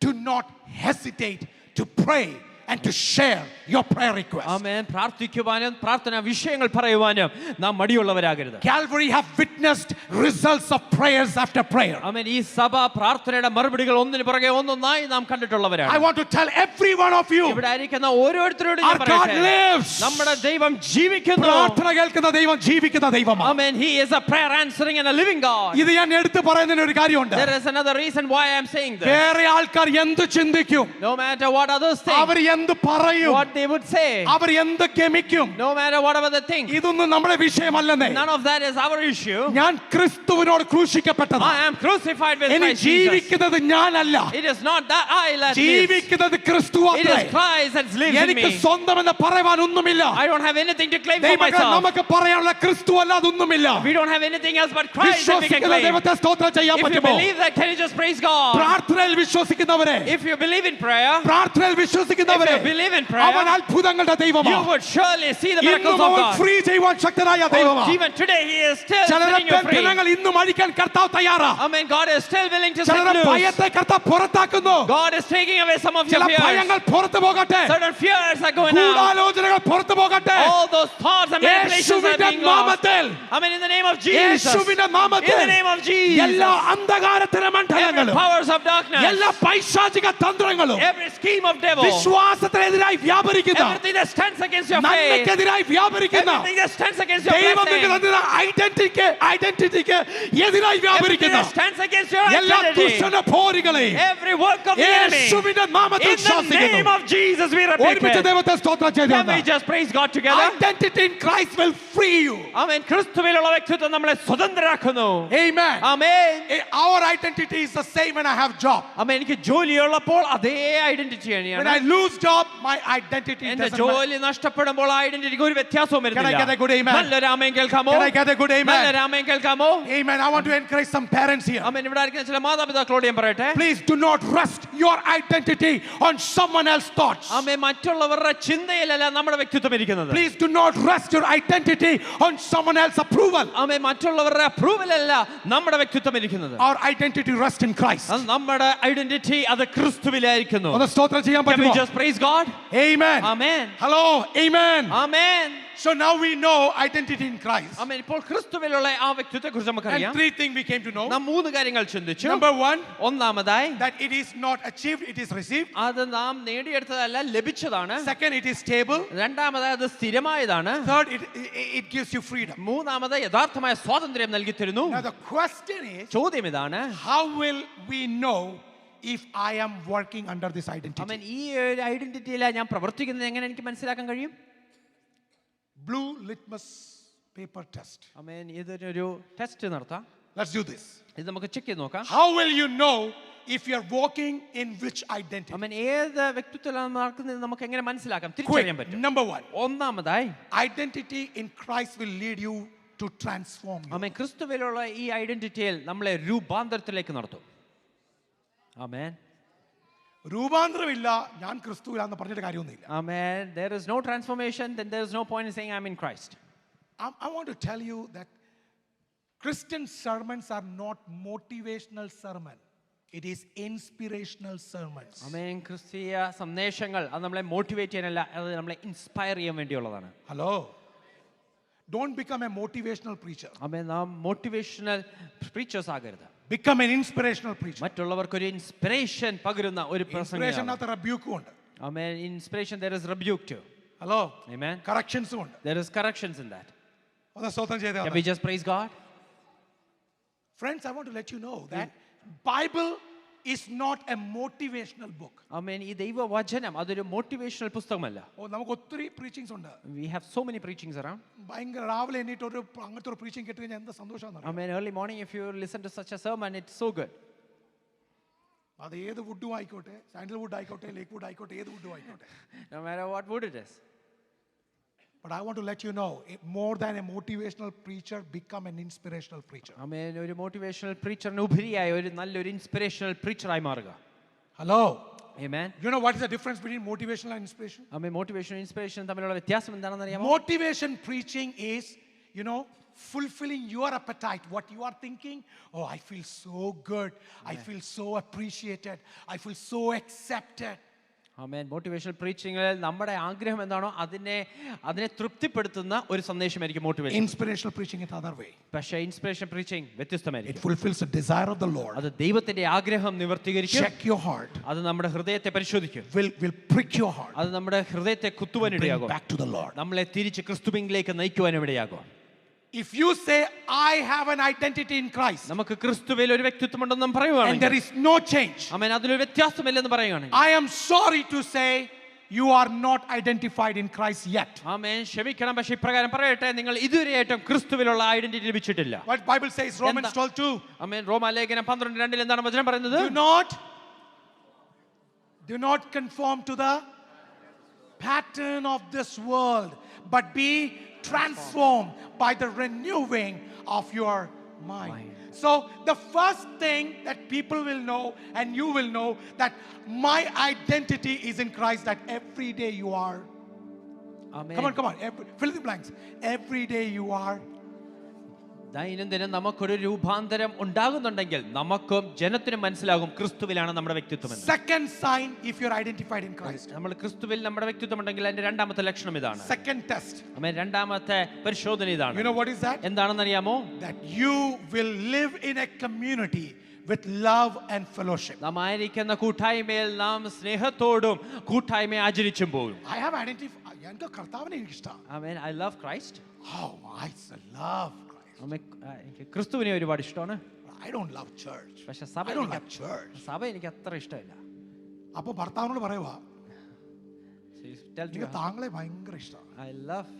do not hesitate to pray and to share your prayer requests. ആമേൻ. പ്രാർത്ഥിക്കുവാനും പ്രാർത്ഥനാ വിഷയങ്ങൾ പറയുവാനും നാം മടിയുള്ളവരാകരുത്. Calvary have witnessed results of prayers after prayer. ആമേൻ. ഈ സഭ പ്രാർത്ഥനയുടെ മറുപടികൾ ഒന്നിനു പുറകെ ഒന്നൊന്നായി നാം കണ്ടിട്ടുള്ളവരാണ്. I want to tell every one of you, ഇവിടെ ആയിരിക്കുന്ന ഓരോരുത്തരോടും our ഞാൻ God പറയട്ടെ, lives. നമ്മുടെ ദൈവം ജീവിക്കുന്നു. പ്രാർത്ഥന കേൾക്കുന്ന ദൈവം ജീവിക്കുന്ന ദൈവമാണ്. ആമേൻ. He is a prayer answering and a living God. ഇത് ഞാൻ എടുത്തു പറയുന്നതിന് ഒരു കാര്യമുണ്ട്. There is another reason why I am saying this. വേറെ ആൾക്കാർ എന്ത് ചിന്തിക്കും, No matter what others think, അവർ എന്ത് പറയും, what they would say, അവർ എന്ത് ഗമിക്കും, no matter whatever they think, ഇതൊന്നും നമ്മുടെ വിഷയമല്ലെന്നേ. none of that is our issue. ഞാൻ ക്രിസ്തുവിനോട് ക്രൂശിക്കപ്പെട്ടതാ. I am crucified with ഇനി Christ Jesus. ജീവിക്കുന്നത് ഞാനല്ല, It is not that I that lives. ജീവിക്കുന്നത് ക്രിസ്തു It അത്രേ. is Christ that lives in എനിക്ക് me. സ്വന്തമെന്ന് പറയാൻ ഒന്നുമില്ല. I don't have anything to claim for ദൈവമേ, myself. നമുക്ക് പറയാനുള്ള ക്രിസ്തു അല്ലാതെ ഒന്നുമില്ല. We don't have anything else but Christ that we can വിശ്വസിക്കുന്ന claim. ദൈവത്തെ സ്തോത്രം ചെയ്യാൻ If you പറ്റുമോ? believe that, can you just praise God? പ്രാർത്ഥനയിൽ വിശ്വസിക്കുന്നവരെ, If you believe in prayer, പ്രാർത്ഥനയിൽ വിശ്വസിക്കുന്നവരെ, if you believe in prayer, അവൻ അത്ഭുതങ്ങളുടെ you ദൈവമാണ്. would surely see the miracles ഇന്നും of അവൻ God. ഫ്രീ ചെയ്യുവാൻ ശക്തനായ ദൈവമാണ്. Even today, He is still ചിലരെ setting you free. ബന്ധനങ്ങൾ ഇന്നും അഴിക്കാൻ കർത്താവ് തയ്യാറാ. Amen. God is still willing to set ചിലരെ loose. ഭയത്തെ കർത്താവ് പുറത്താക്കുന്നു. God is taking away some of your ചില fears. ഭയങ്ങൾ പുറത്തു പോകട്ടെ. Certain fears are going out. ഗൂഢാലോചനകൾ പുറത്തു പോകട്ടെ. All those thoughts and manipulations are യേശുവിന്റെ being lost. നാമത്തിൽ, Amen. In the name of Jesus. യേശുവിന്റെ In നാമത്തിൽ the name of Jesus. എല്ലാ അന്ധകാരത്തിന്റെ Every മണ്ഡലങ്ങളും, powers of darkness. എല്ലാ പൈശാചിക തന്ത്രങ്ങളും Every scheme of devil. വിശ്വാസത്തിനെതിരായി വ്യാപരിക്കുന്ന, Everything that stands against your faith. നന്മയ്ക്കെതിരായി വ്യാപരിക്കുന്ന, Everything that stands against your ദൈവത്തിന്റെ blessing. ഐഡന്റിറ്റിക്ക് എതിരായി Everything വ്യാപരിക്കുന്ന that stands against your എല്ലാ identity. ദുഷ്ടന്റെ പോരുകളെയും Every work of the enemy. യേശുവിന്റെ നാമത്തിൽ In the name ശാസിക്കുന്നു. of Jesus, we rebuke ഒരുമിച്ച് it. ദൈവത്തെ സ്തോത്രം Can we ചെയ്തു. just praise God together? Identity in Christ will free you. ആമേൻ. ക്രിസ്തുവിലുള്ള വ്യക്തിത്വം നമ്മളെ സ്വതന്ത്രരാക്കുന്നു. Amen. Amen. Our identity is the same when I have job. ആമേൻ. എനിക്ക് ജോലിയുള്ളപ്പോൾ അതേ identity When I തന്നെയാണ്. lose job, my identity എന്റെ doesn't matter. ജോലി നഷ്ടപ്പെടുമ്പോൾ ആ ഐഡന്റിറ്റിക്ക് ഒരു വ്യത്യാസവും Can I get a good വരുന്നില്ല. amen? നല്ലൊരു ആമേൻ കേൾക്കാമോ? Can I get a good amen? നല്ലൊരു ആമേൻ കേൾക്കാമോ? Amen. I want to encourage some parents here. ആമേൻ. ഇവിടെ ആയിരിക്കുന്ന ചില മാതാപിതാക്കളോട് ഞാൻ പറയട്ടെ. Please do not rest your identity on someone else's thoughts. ആമേൻ. മറ്റുള്ളവരുടെ ചിന്തയിലല്ല നമ്മുടെ വ്യക്തിത്വം ഇരിക്കുന്നത്. Please do not rest your identity on someone else's approval. ആമേൻ. മറ്റുള്ളവരുടെ അപ്രൂവലല്ല നമ്മുടെ വ്യക്തിത്വം ഇരിക്കുന്നത്. Our identity rests in Christ. അത് നമ്മുടെ ഐഡന്റിറ്റി അത് ക്രിസ്തുവിലായിരിക്കുന്നു. ഒന്ന് സ്തോത്രം ചെയ്യാൻ Can we പറ്റുമോ? just praise God? Amen. Amen. Hello. Amen. Amen. So now we know identity in Christ. ആമേൻ. ഇപ്പോൾ ക്രിസ്തുവിലുള്ള ആ വ്യക്തിത്വത്തെ കുറിച്ച് And നമുക്കറിയാം. three things we came to know. നാം മൂന്ന് കാര്യങ്ങൾ ചിന്തിച്ചു. Number one, ഒന്നാമതായി that it is not achieved, it is received. അത് നാം നേടിയെടുത്തതല്ല, ലഭിച്ചതാണ്. Second, it is stable. രണ്ടാമതായി അത് സ്ഥിരമായതാണ്. Third, it gives you freedom. മൂന്നാമത് യഥാർത്ഥമായ സ്വാതന്ത്ര്യം നൽകി തരുന്നു. Now the question is, ചോദ്യം ഇതാണ്. how will we know if I am working under this identity? ആമേൻ. ഈ ഒരു ഐഡന്റിറ്റിയില ഞാൻ പ്രവർത്തിക്കുന്നത് എങ്ങനെ എനിക്ക് മനസ്സിലാക്കാൻ കഴിയും? Blue litmus paper test. ആമേൻ. ഇതൊരു ടെസ്റ്റ് നടത്താം. Let's do this. ഇത് നമുക്ക് ചെക്ക് ചെയ്ത് നോക്കാം. How will you know if you're walking in which identity? ആമേൻ. ഏത് വ്യക്തിത്വത്തിലാണ് നടക്കുന്നത് നമുക്ക് എങ്ങനെ മനസ്സിലാക്കാം, Quick. തിരിച്ചറിയാൻ പറ്റും. Number one, ഒന്നാമതായി identity in Christ will lead you to transform you. ആമേൻ. ക്രിസ്തുവിലുള്ള ഈ ഐഡന്റിറ്റിയിൽ നമ്മളെ രൂപാന്തരത്തിലേക്ക് നടത്തും. ആമേൻ. രൂപാന്തരമില്ല, ഞാൻ ക്രിസ്തുവിലാന്ന് പറഞ്ഞിട്ട് കാര്യമൊന്നുമില്ല. Amen. There is no transformation, then there is no point in saying I'm in Christ. I want to tell you that Christian sermons are not motivational sermon. It is inspirational sermons. ആമേൻ. ക്രിസ്തീയ സന്ദേശങ്ങൾ അത് നമ്മളെ motivate ചെയ്യാനല്ല, അത് നമ്മളെ inspire ചെയ്യാൻ വേണ്ടിയുള്ളതാണ്. Hello. Don't become a motivational preacher. ആമേൻ. നാം motivational preachers ആകരുത്. Become an inspirational preacher. മറ്റുള്ളവർക്ക് ഒരു ഇൻസ്പിറേഷൻ പകരുന്ന ഒരു Inspiration പ്രസംഗം. അത്ര rebuke ഉണ്ട്. ആമേൻ. Inspiration there is rebuke too. Hello. Amen. Corrections ഉണ്ട്. There is corrections in that. ഒന്ന് സ്തോത്രം ചെയ്തേ. Can we just praise God? Friends, I want to let you know that Bible is not a motivational book. ആമേൻ. ഈ ദൈവവചനം അതൊരു motivational പുസ്തകമല്ല. നമുക്ക് ഒത്തിരി preachings ഉണ്ട്. We have so many preachings around. ഭയങ്കര രാവിലെ എണീറ്റ് ഒരു അങ്ങനത്തെ ഒരു preaching കേട്ട് കഴിഞ്ഞാൽ എന്ത് സന്തോഷമാണ്. Amen. Early morning, if you listen to such a sermon, it's so good. അത് ഏത് വുഡും ആയിക്കോട്ടെ, സാൻഡൽ വുഡ് ആയിക്കോട്ടെ, ലേക്ക് വുഡ് ആയിക്കോട്ടെ, ഏത് വുഡും ആയിക്കോട്ടെ. No matter what wood it is. But I want to let you know, more than a motivational preacher, become an inspirational preacher. ആമേൻ. ഒരു motivational പ്രീച്ചറിന് ഉപരിയായ ഒരു നല്ലൊരു ഇൻസ്പിറേഷണൽ പ്രീച്ചറായി മാറുക. Hello. Amen. You know what is the difference between motivational and inspiration? ആമേൻ. മോട്ടിവേഷനും ഇൻസ്പിറേഷനും തമ്മിലുള്ള വ്യത്യാസം എന്താണെന്ന് അറിയാമോ? Motivation preaching is, fulfilling your appetite, what you are thinking. Oh, I feel so good. I feel so appreciated. I feel so accepted. ആമേൻ. Motivational പ്രീച്ചിങ്ങിൽ നമ്മുടെ ആഗ്രഹം എന്താണോ അതിനെ തൃപ്തിപ്പെടുത്തുന്ന ഒരു സന്ദേശമായിരിക്കും motivation. Inspirational preaching is the other way. പക്ഷേ ഇൻസ്പിറേഷൻ പ്രീച്ചിങ് വ്യത്യസ്തമായിരിക്കും. It fulfills the desire of the Lord. അത് ദൈവത്തിന്റെ ആഗ്രഹം നിവർത്തീകരിക്കും. Check your heart. അത് നമ്മുടെ ഹൃദയത്തെ പരിശോധിക്കും. Will prick your heart. അത് നമ്മുടെ ഹൃദയത്തെ കുത്തുവാനിടയാകും. Back to the Lord. നമ്മളെ തിരിച്ച് ക്രിസ്തുവിലേക്ക് നയിക്കുവാനിടയാകും. If you say, I have an identity in Christ, നമുക്ക് ക്രിസ്തുവിൽ ഒരു വ്യക്തിത്വമുണ്ടെന്ന് and പറയുവാണെങ്കിൽ there is no change, ആമേൻ, അതിലൊരു വ്യത്യാസമില്ലെന്ന് പറയുകയാണെങ്കിൽ, I am sorry to say you are not identified in Christ yet. ആമേൻ, ക്ഷമിക്കണം, പക്ഷേ ഇപ്രകാരം പറയട്ടെ, നിങ്ങൾ ഇതുവരെയായിട്ടും ക്രിസ്തുവിലുള്ള ഐഡന്റിറ്റി ലഭിച്ചിട്ടില്ല. What Bible says, Romans 12:2. ആമേൻ. റോമാലേഖനം 12:2 എന്താണ് വചനം പറയുന്നത്? Do not conform to the pattern of this world, but be transformed by the renewing of your mind. So the first thing that people will know, and you will know, that my identity is in Christ, that every day you are. Amen. Come on, fill the blanks. Every day you are. ദൈനംദിനം നമുക്കൊരു രൂപാന്തരം ഉണ്ടാകുന്നുണ്ടെങ്കിൽ നമുക്കും ജനത്തിനും മനസ്സിലാകും ക്രിസ്തുവിലാണ് നമ്മുടെ വ്യക്തിത്വം എന്ന്. Second sign, if you're identified in Christ. നമ്മൾ ക്രിസ്തുവിൽ നമ്മുടെ വ്യക്തിത്വം ഉണ്ടെങ്കിൽ അതിന്റെ രണ്ടാമത്തെ ലക്ഷണം ഇതാണ്. Second test. ആമേൻ. രണ്ടാമത്തെ പരിശോധന ഇതാണ്. You know what is that? എന്താണെന്ന് അറിയാമോ? That you will live in a community with love and fellowship. നാം ആയിരിക്കുന്ന കൂട്ടായ്മയിൽ നാം സ്നേഹത്തോടും കൂട്ടായ്മ ആചരിച്ചും പോകും. I have identified. എനിക്ക് കർത്താവിനെ എനിക്ക് ഇഷ്ടമാണ്. ആമേൻ. I love Christ. Oh, I love Christ. ആമേൻ. എനിക്ക് ക്രിസ്തുവിനെ ഒരുപാട് ഇഷ്ടമാണ്. I don't love church. പക്ഷേ I don't like church. സഭ എനിക്ക് അത്ര ഇഷ്ടമില്ല. അപ്പോൾ ഭർത്താവിനോട് പറയുക, Tell എനിക്ക് താങ്കളെ ഭയങ്കര ഇഷ്ടമാണ്. I love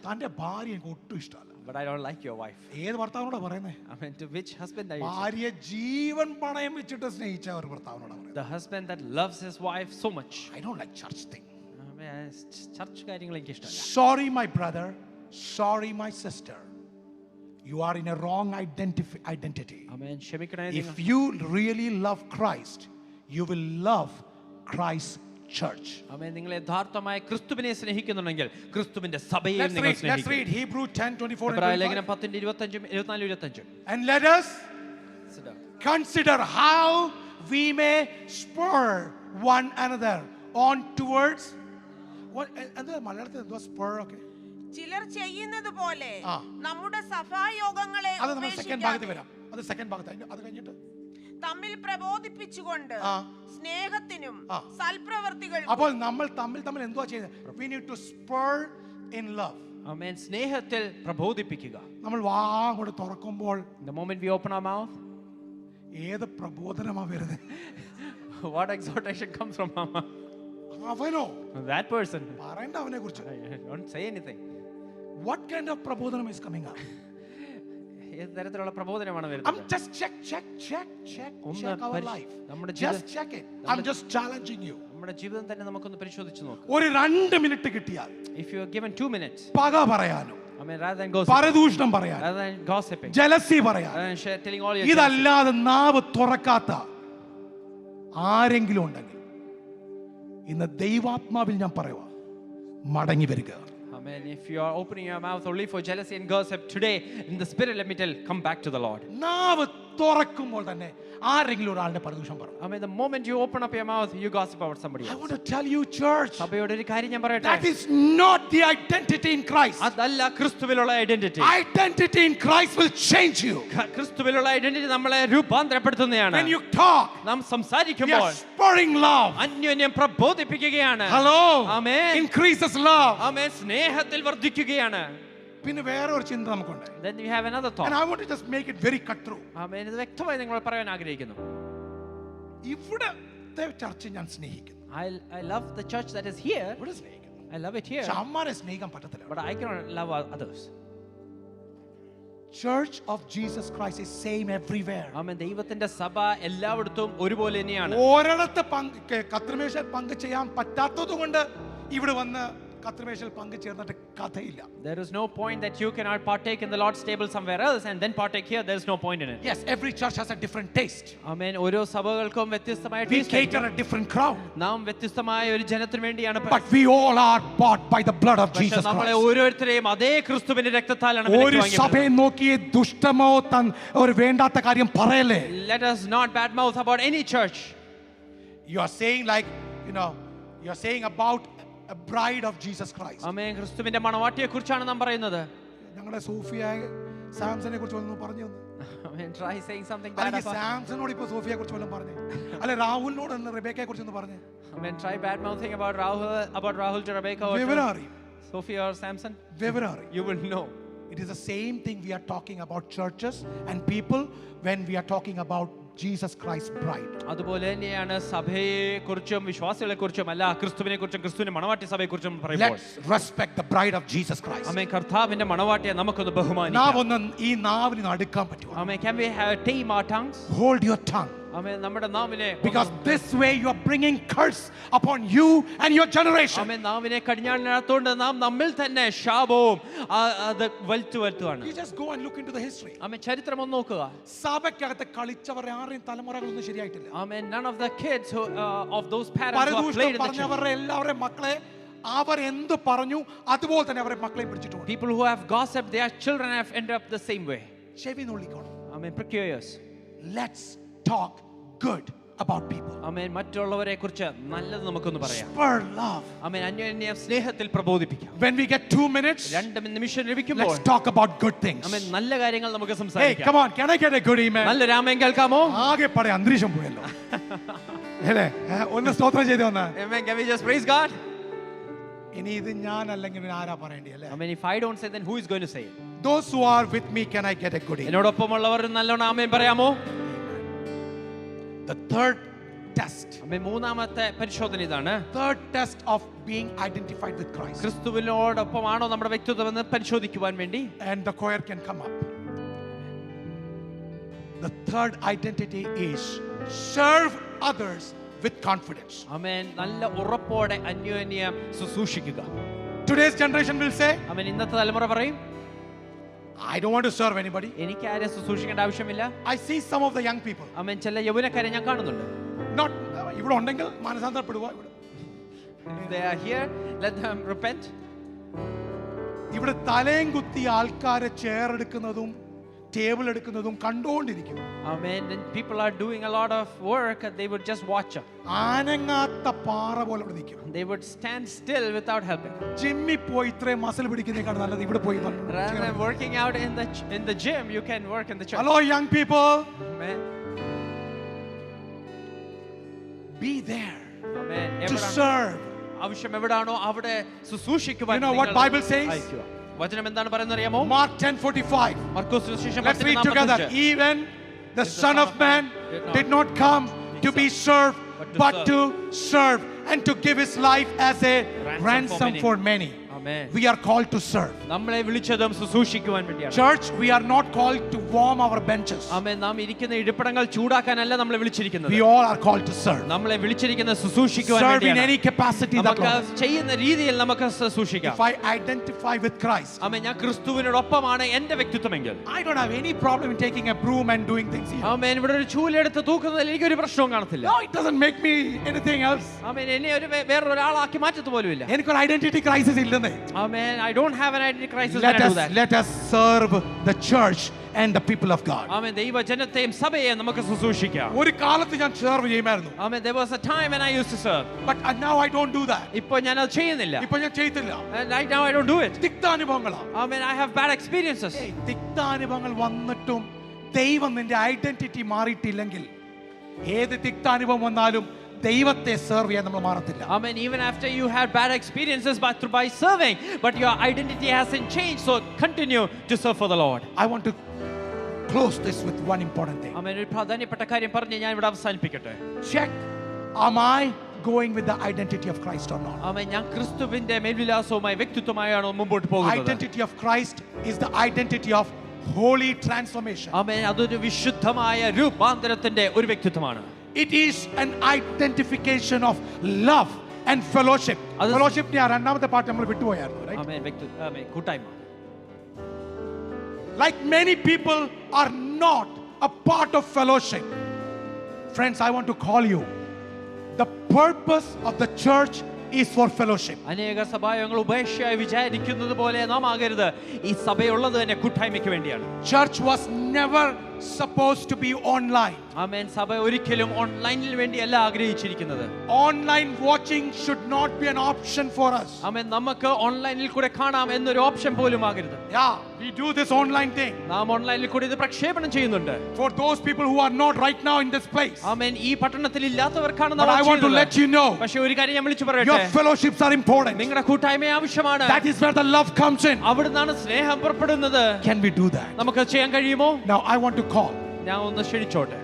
തന്റെ ഭാര്യ എനിക്ക് ഒട്ടും ഇഷ്ടമല്ല. but I don't like your wife. ഏത് ഭർത്താവിനോടാ പറയുന്നത്? I mean, to which husband are you? ഭാര്യ ജീവൻ പണയം വെച്ചിട്ട് സ്നേഹിച്ച ഒരു ഭർത്താവിനോടാ പറയുന്നത്. The husband that loves his wife so much. I don't like church thing. Church കാര്യങ്ങൾ എനിക്ക് ഇഷ്ടമല്ല. Sorry my brother, sorry my sister. You are in a wrong identity. ആമേൻ. ക്ഷമിക്കണേ. If you really love Christ, you will love Christ's church. ആമേൻ. നിങ്ങൾ യഥാർത്ഥമായ ക്രിസ്തുവിനെ സ്നേഹിക്കുന്നുണ്ടെങ്കിൽ ക്രിസ്തുവിന്റെ സഭയെ നിങ്ങൾ Let's സ്നേഹിക്കും. read Hebrew 10:24 and എബ്രായലേഖനം 25. 10:24-25. And let us consider how we may spur one another on towards what and മലയാളത്തിൽ എന്തോ spur ഒക്കെ ചിലർ ചെയ്യുന്നത് പോലെ ആ. നമ്മുടെ സഭായോഗങ്ങളെ അത് നമ്മൾ സെക്കൻഡ് ഭാഗത്ത് ഉപേക്ഷിക്കാതെ വരാം. അത് സെക്കൻഡ് ഭാഗത്ത്. അത് കഴിഞ്ഞിട്ട് തമ്മിൽ പ്രബോധിപ്പിച്ചുകൊണ്ട് ആ. സ്നേഹത്തിനും ആ. സൽപ്രവർത്തികൾക്കും അപ്പോൾ നമ്മൾ തമ്മിൽ എന്തുവാ ചെയ്യുന്നത്? We need to spur in love. ആമേൻ. സ്നേഹത്തിൽ പ്രബോധിപ്പിക്കുക. നമ്മൾ വാ അങ്ങോട്ട് തുറക്കുമ്പോൾ The moment we open our mouth, ഏത് പ്രബോധനമാ വരുന്നത്? what exhortation comes from our mouth? അവനോ That person. പറയണ്ട അവനെ കുറിച്ച്. Don't say anything. What kind of പ്രബോധനം is coming up? ഏത് തരത്തിലുള്ള പ്രബോധനമാണ് I'm വരുന്നത്? just check our life. നമ്മുടെ Just check it. I'm just challenging you. നമ്മുടെ ജീവിതം തന്നെ നമുക്കൊന്ന് പരിശോധിച്ച് നോക്കാം. ഒരു 2 മിനിറ്റ് കിട്ടിയാൽ If you are given 2 minutes, പക പറയാനോ, I mean, rather than gossiping, പരദൂഷണം പറയാനോ, rather than gossiping, ജലസി പറയാനോ, rather than telling all your jealousy, ഇതല്ലാതെ നാവ് തുറക്കാത്ത ആരെങ്കിലും ഉണ്ടെങ്കിൽ ഇന്ന് ദൈവാത്മാവിൽ ഞാൻ പറയുക, മടങ്ങി വരിക. Amen. If you are opening your mouth only for jealousy and gossip today, in the spirit, let me tell, come back to the Lord. നാവ് തുറക്കുമ്പോൾ തന്നെ ആരെങ്കിലും ഒരാളുടെ പരദൂഷണം പറയും. I mean, the moment you open up your mouth, you gossip about somebody I else. want to tell you, church, സഭയോട് ഒരു കാര്യം ഞാൻ പറയട്ടെ. that is not the identity in Christ. അതല്ല ക്രിസ്തുവിലുള്ള identity. Identity in Christ will change you. ക്രിസ്തുവിലുള്ള identity നമ്മളെ രൂപാന്തരപ്പെടുത്തുന്നതാണ്. When you talk, നാം we സംസാരിക്കുമ്പോൾ are spurring love. അന്യോന്യം പ്രബോധിപ്പിക്കുകയാണ്. Hello. Amen. Increases love. ആമേൻ. സ്നേഹത്തിൽ വർദ്ധിക്കുകയാണ്. പിന്നെ വേറെ ഒരു ചിന്ത നമുക്കുണ്ട്. Then we have another thought. And I want to just make it very cut through. ആമേൻ. ഇത് വ്യക്തമായി നിങ്ങൾ പറയാൻ ആഗ്രഹിക്കുന്നു. ഇവിടുത്തെ ചർച്ച ഞാൻ സ്നേഹിക്കുന്നു. I love the church that is here. ഇവിടെ സ്നേഹിക്കുന്നു. I love it here. പക്ഷെ അമ്മാരെ സ്നേഹിക്കാൻ പറ്റത്തില്ല. But I cannot love others. Church of Jesus Christ is same everywhere. ആമേൻ. ദൈവത്തിന്റെ സഭ എല്ലായിടത്തും ഒരുപോലെ തന്നെയാണ്. ഒരിടത്ത് കർത്തൃമേശയിൽ പങ്കു ചെയ്യാൻ പറ്റാത്തതുകൊണ്ട് ഇവിടെ വന്ന് കർത്തൃമേശയിൽ പങ്കു ചേർന്നിട്ട് കഥയില്ല. There is no point that you cannot partake in the Lord's table somewhere else and then partake here. There is no point in it. Yes, every church has a different taste. ആമേൻ. ഓരോ സഭകൾക്കും വ്യത്യസ്തമായ We taste cater a different crowd. നാം വ്യത്യസ്തമായ ഒരു ജനത്തിന് വേണ്ടിയാണ്. But we all are bought by the blood of Jesus നമ്മളെ Christ. ഓരോരുത്തരെയും അതേ ക്രിസ്തുവിന്റെ രക്തത്താലാണ് ഒരു വിലയ്ക്ക് വാങ്ങിയത്. സഭയെ നോക്കി ദുഷ്ടമോ ഒരു വേണ്ടാത്ത കാര്യം പറയല്ലേ. Let us not badmouth about any church. You are saying like, you are saying about a bride of Jesus Christ. ആമേൻ. ക്രിസ്തുവിന്റെ മണവാട്ടിയെ കുറിച്ചാണ് നാം പറയുന്നത്. ഞങ്ങളുടെ സോഫിയ സാംസനെ കുറിച്ച് ഒന്ന് പറഞ്ഞു. ആമേൻ. Try saying something bad അല്ലെങ്കിൽ about. സാംസനോട് ഇപ്പോ സോഫിയെ കുറിച്ച് വല്ലതും പറഞ്ഞു. അല്ലെ രാഹുലിനോട് റിബേക്കയെ കുറിച്ച് ഒന്ന് പറഞ്ഞു. Amen. Try bad mouthing about Rahul to Rebecca or വിവരം Sophia or Samson. വിവരം You will know. It is the same thing we are talking about churches and people when we are talking about Jesus Christ's bride. അതുപോലെ തന്നെയാണ് സഭയെ കുറിച്ചും വിശ്വാസികളെ കുറിച്ചും അല്ല ക്രിസ്തുവിനെ കുറിച്ചും ക്രിസ്തുവിന്റെ മണവാട്ടി സഭയെ കുറിച്ചും പറയുമ്പോൾ. Let's respect the bride of Jesus Christ. ആമേൻ. കർത്താവിന്റെ മണവാട്ടിയെ നമുക്കൊന്ന് ബഹുമാനിക്കാം. നാവൊന്ന് ഈ നാവിന് അടുക്കാൻ പറ്റുമോ? ആമേൻ. Can we tame our tongues? Hold your tongue. ആമേൻ. നമ്മുടെ നാവിനെ Because this way you are bringing curse upon you and your generation. ആമേൻ. നാവിനെ കടിഞ്ഞാണിനകത്തോണ്ട് നാം നമ്മിൽ തന്നെ ശാപവും അത് വരുത്തുവാണ്. You just go and look into the history. ആമേൻ. ചരിത്രം ഒന്ന് നോക്കുക. സഭയ്ക്കകത്ത് കളിച്ചവർ ആരെയും തലമുറകളൊന്നും ശരിയായിട്ടില്ല. ആമേൻ. None of the kids of those parents who have played in the church. പറഞ്ഞവരുടെ എല്ലാവരുടെയും മക്കളെ അവരെന്ത് പറഞ്ഞു അതുപോലെ തന്നെ അവരുടെ മക്കളെ പിടിച്ചിട്ടുണ്ട്. People who have gossiped, their children have ended up the same way. ചെവി നുള്ളിക്കോണം. Amen. Prick your ears. Let's talk good about people. Amen. മറ്റുള്ളവരെ കുറിച്ച് നല്ലത് നമുക്കൊന്ന് പറയാം. Spur love. Amen. അന്യോന്യം സ്നേഹത്തിൽ പ്രബോധിപ്പിക്കാം. When we get 2 minutes, 2 നിമിഷം ലഭിക്കുമ്പോൾ let's talk about good things. Amen. നല്ല കാര്യങ്ങൾ നമുക്ക് Hey, സംസാരിക്കാം. come on, can I get a good amen? നല്ലൊരു ആമേൻ കേൾക്കാമോ? ആകെ പടേ അന്തരീക്ഷം പോയല്ലോ. അല്ലേ? ഒന്ന് സ്തോത്രം ചെയ്തു വന്നാ. Amen. Can we just praise God? ഇനി ഇത് ഞാൻ അല്ലെങ്കിൽ ആരാ പറയേണ്ടി അല്ലേ? Amen. If I don't say, then who is going to say it? Those who are with me, can I get a good amen? എന്നോടൊപ്പമുള്ളവർ നല്ലോണം ആമേൻ പറയാമോ? The third test. ആമേൻ. മൂന്നാമത്തെ പരിശോധന ഇതാണ്. Third test of being identified with Christ. ക്രിസ്തുവിനോടൊപ്പമാണോ നമ്മുടെ വ്യക്തിത്വം എന്ന് പരിശോധിക്കുവാൻ വേണ്ടി. And the choir can come up. The third identity is serve others with confidence. ആമേൻ. നല്ല ഉറപ്പോടെ അന്യോന്യം ശുശ്രൂഷിക്കുക. Today's generation will say, ആമേൻ. ഇന്നത്തെ തലമുറ പറയും, I don't want to serve anybody. എനിക്ക് ആരെയും ശുശ്രൂഷിക്കേണ്ട ആവശ്യമില്ല. I see some of the young people. ആമേൻ. ചില യൗവനക്കാരെ ഞാൻ കാണുന്നുണ്ട്. Not ഇവിടെ ഉണ്ടെങ്കിൽ മാനസാന്തരപ്പെടുക. If they are here, let them repent. ഇവിടെ തലയും കുത്തി ആൾക്കാരെ ചെയർ എടുക്കുന്നതും ടേബിൾ എടുക്കുന്നതും കണ്ടുകൊണ്ടിരിക്കും. Amen. Then people are doing a lot of work and they would just watch. ആനങ്ങാത്ത പാറ പോലെ ഇവിടെ നിൽക്കും. They would stand still without helping. ജിമ്മിൽ പോയി ഇത്രയും മസിൽ പിടിക്കുന്നേക്കാൾ നല്ലത് ഇവിടെ പോയി. Rather than working out in the gym, you can work in the church. Hello young people. Amen. Be there Amen. to serve. ആവശ്യം എവിടാണോ അവിടെ ശുശ്രൂഷിക്കുവാൻ. You know what Bible says? വചനം എന്താണ് പറയുന്നത് അറിയാമോ? Mark 10:45. മർക്കോസ് സുവിശേഷം Let's read 10:45. together. Even the Son of Man did not come to be served, but to serve and to give his life as a ransom for many. Amen. We are called to serve. നമ്മളെ വിളിച്ചതും ശുശ്രൂഷിക്കുവാൻ വേണ്ടിയാണ്. Church, we are not called to warm our benches. ആമേൻ. നാം ഇരിക്കുന്ന ഇരിപ്പിടങ്ങൾ ചൂടാക്കാനല്ല നമ്മളെ വിളിച്ചിരിക്കുന്നത്. We all are called to serve. നമ്മളെ വിളിച്ചിരിക്കുന്നത് ശുശ്രൂഷിക്കുവാൻ Serve in വേണ്ടിയാണ്. any capacity that നമുക്ക് Lord. ചെയ്യുന്ന രീതിയിൽ നമുക്ക് ശുശ്രൂഷിക്കാം. If I identify with Christ, ആമേൻ. ഞാൻ ക്രിസ്തുവിനോടൊപ്പമാണ് എന്റെ വ്യക്തിത്വമെങ്കിൽ I don't have any problem in taking a broom and doing things here. ആമേൻ. ഇവിടെ ഒരു ചൂലെടുത്ത് തൂക്കുന്നതിൽ എനിക്കൊരു പ്രശ്നവും കാണത്തില്ല. No, it doesn't make me anything else. ആമേൻ. എന്നെ ഒരു വേറൊരാളാക്കി മാറ്റത്ത് പോലുമില്ല. എനിക്കൊരു ഐഡന്റിറ്റി ക്രൈസിസ് ഇല്ലെന്നേ. ആമേൻ. I don't have an identity crisis when I do that. Let us serve the church and the people of God. ആമേൻ. ദൈവജനത്തെയും സഭയെയും നമുക്ക് ശുശ്രൂഷിക്കാം. ഒരു കാലത്ത് ഞാൻ സെർവ് ചെയ്യുമായിരുന്നു. ആമേൻ. There was a time when I used to serve. But now I don't do that. ഇപ്പോൾ ഞാൻ അത് ചെയ്യുന്നില്ല. ഇപ്പോൾ ഞാൻ ചെയ്തില്ല. And right now I don't do it. തിക്താനുഭവങ്ങളാ. Amen. I have bad experiences. തിക്താനുഭവങ്ങൾ വന്നിട്ടും ദൈവം നിന്റെ ഐഡന്റിറ്റി മാറിയിട്ടില്ലെങ്കിൽ ഏത് തിക്താനുഭവം വന്നാലും ദൈവത്തെ സെർവ് ചെയ്യാൻ നമ്മൾ മാറത്തില്ല. Amen. Even after you had bad experiences by serving, but your identity hasn't changed, so continue to serve for the Lord. I want to close this with one important thing. Amen. ഒരു പ്രധാനപ്പെട്ട കാര്യം പറഞ്ഞ് ഞാൻ ഇവിടെ അവസാനിപ്പിക്കട്ടെ. Check, am I going with the identity of Christ or not? ആമേൻ. ഞാൻ ക്രിസ്തുവിന്റെ മേൽവിലാസവുമായി വ്യക്തിത്വമായാണോ മുമ്പോട്ട് പോകുന്നത്? Identity of Christ is the identity of holy transformation. ആമേൻ. അതൊരു വിശുദ്ധമായ രൂപാന്തരത്തിന്റെ ഒരു വ്യക്തിത്വമാണ്. It is an identification of love and fellowship. അത് Fellowship ന്റെ രണ്ടാമത്തെ പാർട്ട് നമ്മൾ വിട്ടുപോയായിരുന്നു, right? ആമേൻ. ആമേൻ. കൂട്ടായ്മ. Like many people are not a part of fellowship. Friends, I want to call you. The purpose of the church is for fellowship. അനേക സഭാംഗങ്ങൾ ഉപേക്ഷയായി വിചാരിക്കുന്നത് പോലെ നാം ആകരുത്. ഈ സഭയുള്ളത് തന്നെ കൂട്ടായ്മയ്ക്ക് വേണ്ടിയാണ്. Church was never supposed to be online. ആമേൻ. സഭ ഒരിക്കലും ഓൺലൈനിൽ വേണ്ടിയല്ല ആഗ്രഹിച്ചിരിക്കുന്നത്. Online watching should not be an option for us. ആമേൻ. നമുക്ക് ഓൺലൈനിൽ കൂടെ കാണാം എന്നൊരു ഓപ്ഷൻ പോലും ആകരുത്. Yeah, we do this online thing. നാം ഓൺലൈനിൽ കൂടി ഇത് പ്രക്ഷേപണം ചെയ്യുന്നുണ്ട്. For those people who are not right now in this place. ആമേൻ. ഈ പട്ടണത്തിൽ ഇല്ലാത്തവർക്കാണ് But I want to let you know. പക്ഷേ ഒരു കാര്യം ഞാൻ വിളിച്ചു Your പറയട്ടെ. fellowships are important. നിങ്ങളുടെ കൂട്ടായ്മ ആവശ്യമാണ്. That is where the love comes in. അവിടുന്നാണ് സ്നേഹം പുറപ്പെടുന്നത്. Can we do that? നമുക്ക് ചെയ്യാൻ കഴിയുമോ? Now I want to call. ഞാൻ ഒന്ന് ക്ഷണിച്ചോട്ടെ.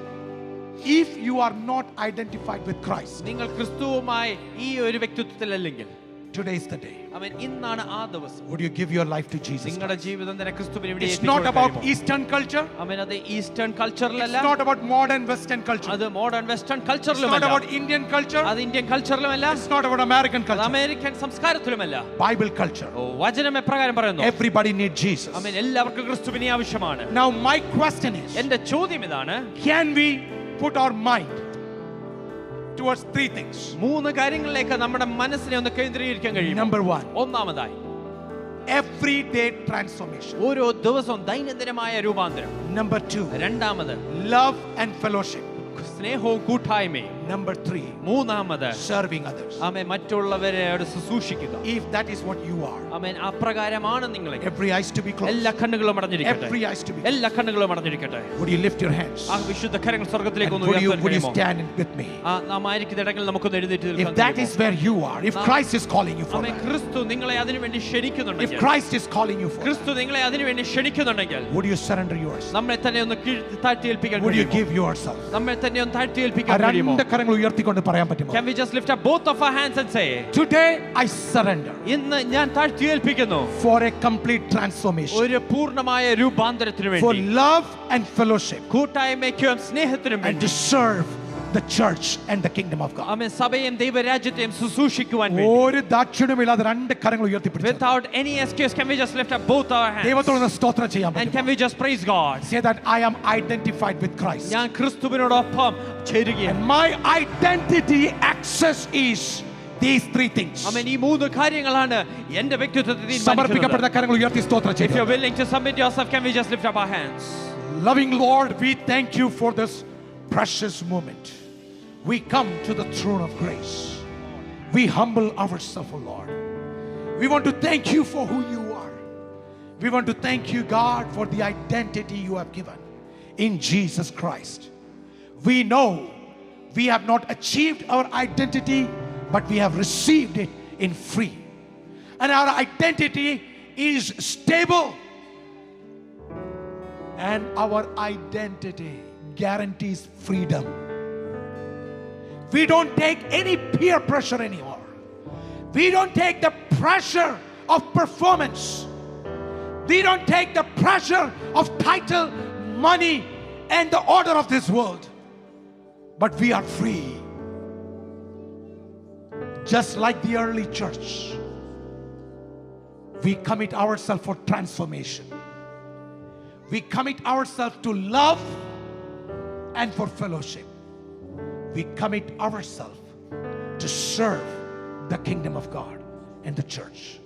If you are not identified with Christ, നിങ്ങൾ ക്രിസ്തുവുമായി ഈ ഒരു വ്യക്തിത്വത്തിലല്ലെങ്കിൽ today is the day. ആമേൻ. ഇന്നാണ് ആ ദിവസം. Would you give your life to Jesus? നിങ്ങളുടെ ജീവിതം തന്നെ ക്രിസ്തുവിന് വേണ്ടി It's not about Eastern culture. ആമേൻ. അത് ഈസ്റ്റേൺ കൾച്ചറിലല്ല. It's not about modern Western culture. അത് മോഡേൺ വെസ്റ്റേൺ It's not കൾച്ചറിലുമല്ല. about Indian culture. അത് ഇന്ത്യൻ കൾച്ചറിലുമല്ല. It's not about American അത് culture. അമേരിക്കൻ സംസ്കാരത്തിലുമല്ല. Bible culture. വചനം എപ്രകാരം പറയുന്നു? Everybody needs Jesus. ആമേൻ. എല്ലാവർക്കും ക്രിസ്തുവിനെ ആവശ്യമാണ്. Now my question is, എന്റെ ചോദ്യം ഇതാണ്. can we put our mind towards three things? മൂന്ന് കാര്യങ്ങളിലേക്ക് നമ്മുടെ മനസ്സിനെ ഒന്ന് കേന്ദ്രീകരിക്കാൻ കഴിയും. Number one, ഒന്നാമതായി everyday transformation. ഓരോ ദിവസവും ദൈനംദിനമായ രൂപാന്തരം. Number two, രണ്ടാമത് love and fellowship. സ്നേഹവും കൂട്ടായ്മയും. Number three, മൂന്നാമത് serving others. ആമേൻ. മറ്റുള്ളവരെ ശുശ്രൂഷിക്കുക. If that is what you are, ആമേൻ. അപ്രകാരമാണ് നിങ്ങൾ. every eyes to be closed. എല്ലാ കണ്ണുകളും അടഞ്ഞിരിക്കട്ടെ. Every eyes to be closed. എല്ലാ കണ്ണുകളും അടഞ്ഞിരിക്കട്ടെ. Would you lift your hands? ആ വിശുദ്ധ കരങ്ങൾ സ്വർഗ്ഗത്തിലേക്ക് And ഒന്ന് would you ഉയർത്താൻ കഴിയുമോ? stand with me? നാം ആയിരിക്കുന്ന ഇടങ്ങളിൽ നമുക്കൊന്ന് എഴുന്നേറ്റ് If നിൽക്കാൻ that കഴിയുമോ? is where you are, if Christ is calling you for amen. that, ക്രിസ്തു നിങ്ങളെ അതിനു വേണ്ടി if ക്ഷണിക്കുന്നുണ്ടെങ്കിൽ, Christ is calling you for that, ക്രിസ്തു നിങ്ങളെ അതിനു വേണ്ടി ക്ഷണിക്കുന്നുണ്ടെങ്കിൽ, would you surrender yours? നമ്മെ തന്നെ ഒന്ന് താഴ്ത്തി ഏൽപ്പിക്കാൻ Would you കഴിയുമോ? give yourself? നമ്മെ തന്നെ ഒന്ന് താഴ്ത്തി ആ ഏൽപ്പിക്കാൻ കഴിയുമോ? രണ്ട് കരങ്ങൾ ഉയർത്തിക്കൊണ്ട് പറയാൻ പറ്റുമോ? Can we just lift up both of our hands and say, Today I surrender ഇന്ന് ഞാൻ താഴ്ത്തി ഏൽപ്പിക്കുന്നു for a complete transformation, ഒരു പൂർണ്ണമായ രൂപാന്തരത്തിനു for വേണ്ടി, love and fellowship, കൂട്ടായ്മയ്ക്കും സ്നേഹത്തിനും and വേണ്ടി, to serve the church and the kingdom of God. ആമേൻ. സഭയും ദൈവരാജ്യത്തെയും ശുശ്രൂഷിക്കുവാൻ വേണ്ടി. ഒരു ദാക്ഷിണ്യമില്ലാതെ രണ്ട് കരങ്ങൾ ഉയർത്തിപ്പിടിച്ചു Without any excuse, can we just lift up both our hands ദൈവത്തോട് സ്തോത്രം ചെയ്യാൻ and പറ്റുമോ? can we just praise God? Say that I am identified with Christ. ഞാൻ ക്രിസ്തുവിനോടൊപ്പം ചേരുകയാണ്. And my identity access is these three things. ആമേൻ. ഈ മൂന്ന് കാര്യങ്ങളാണ് എന്റെ വ്യക്തിത്വത്തെ തീരുമാനിക്കുന്നത്. സമർപ്പിക്കപ്പെടുന്ന കരങ്ങൾ ഉയർത്തി സ്തോത്രം If you're ചെയ്യുക. willing to submit yourself, can we just lift up our hands? Loving Lord, we thank you for this precious moment. We come to the throne of grace. We humble ourselves, O Lord. We want to thank you for who you are. We want to thank you, God, for the identity you have given in Jesus Christ. We know we have not achieved our identity, but we have received it in free. And our identity is stable. And our identity guarantees freedom. We don't take any peer pressure anymore. We don't take the pressure of performance. We don't take the pressure of title, money, and the order of this world. But we are free. Just like the early church, we commit ourselves for transformation. We commit ourselves to love and for fellowship. We commit ourselves to serve the kingdom of God and the church.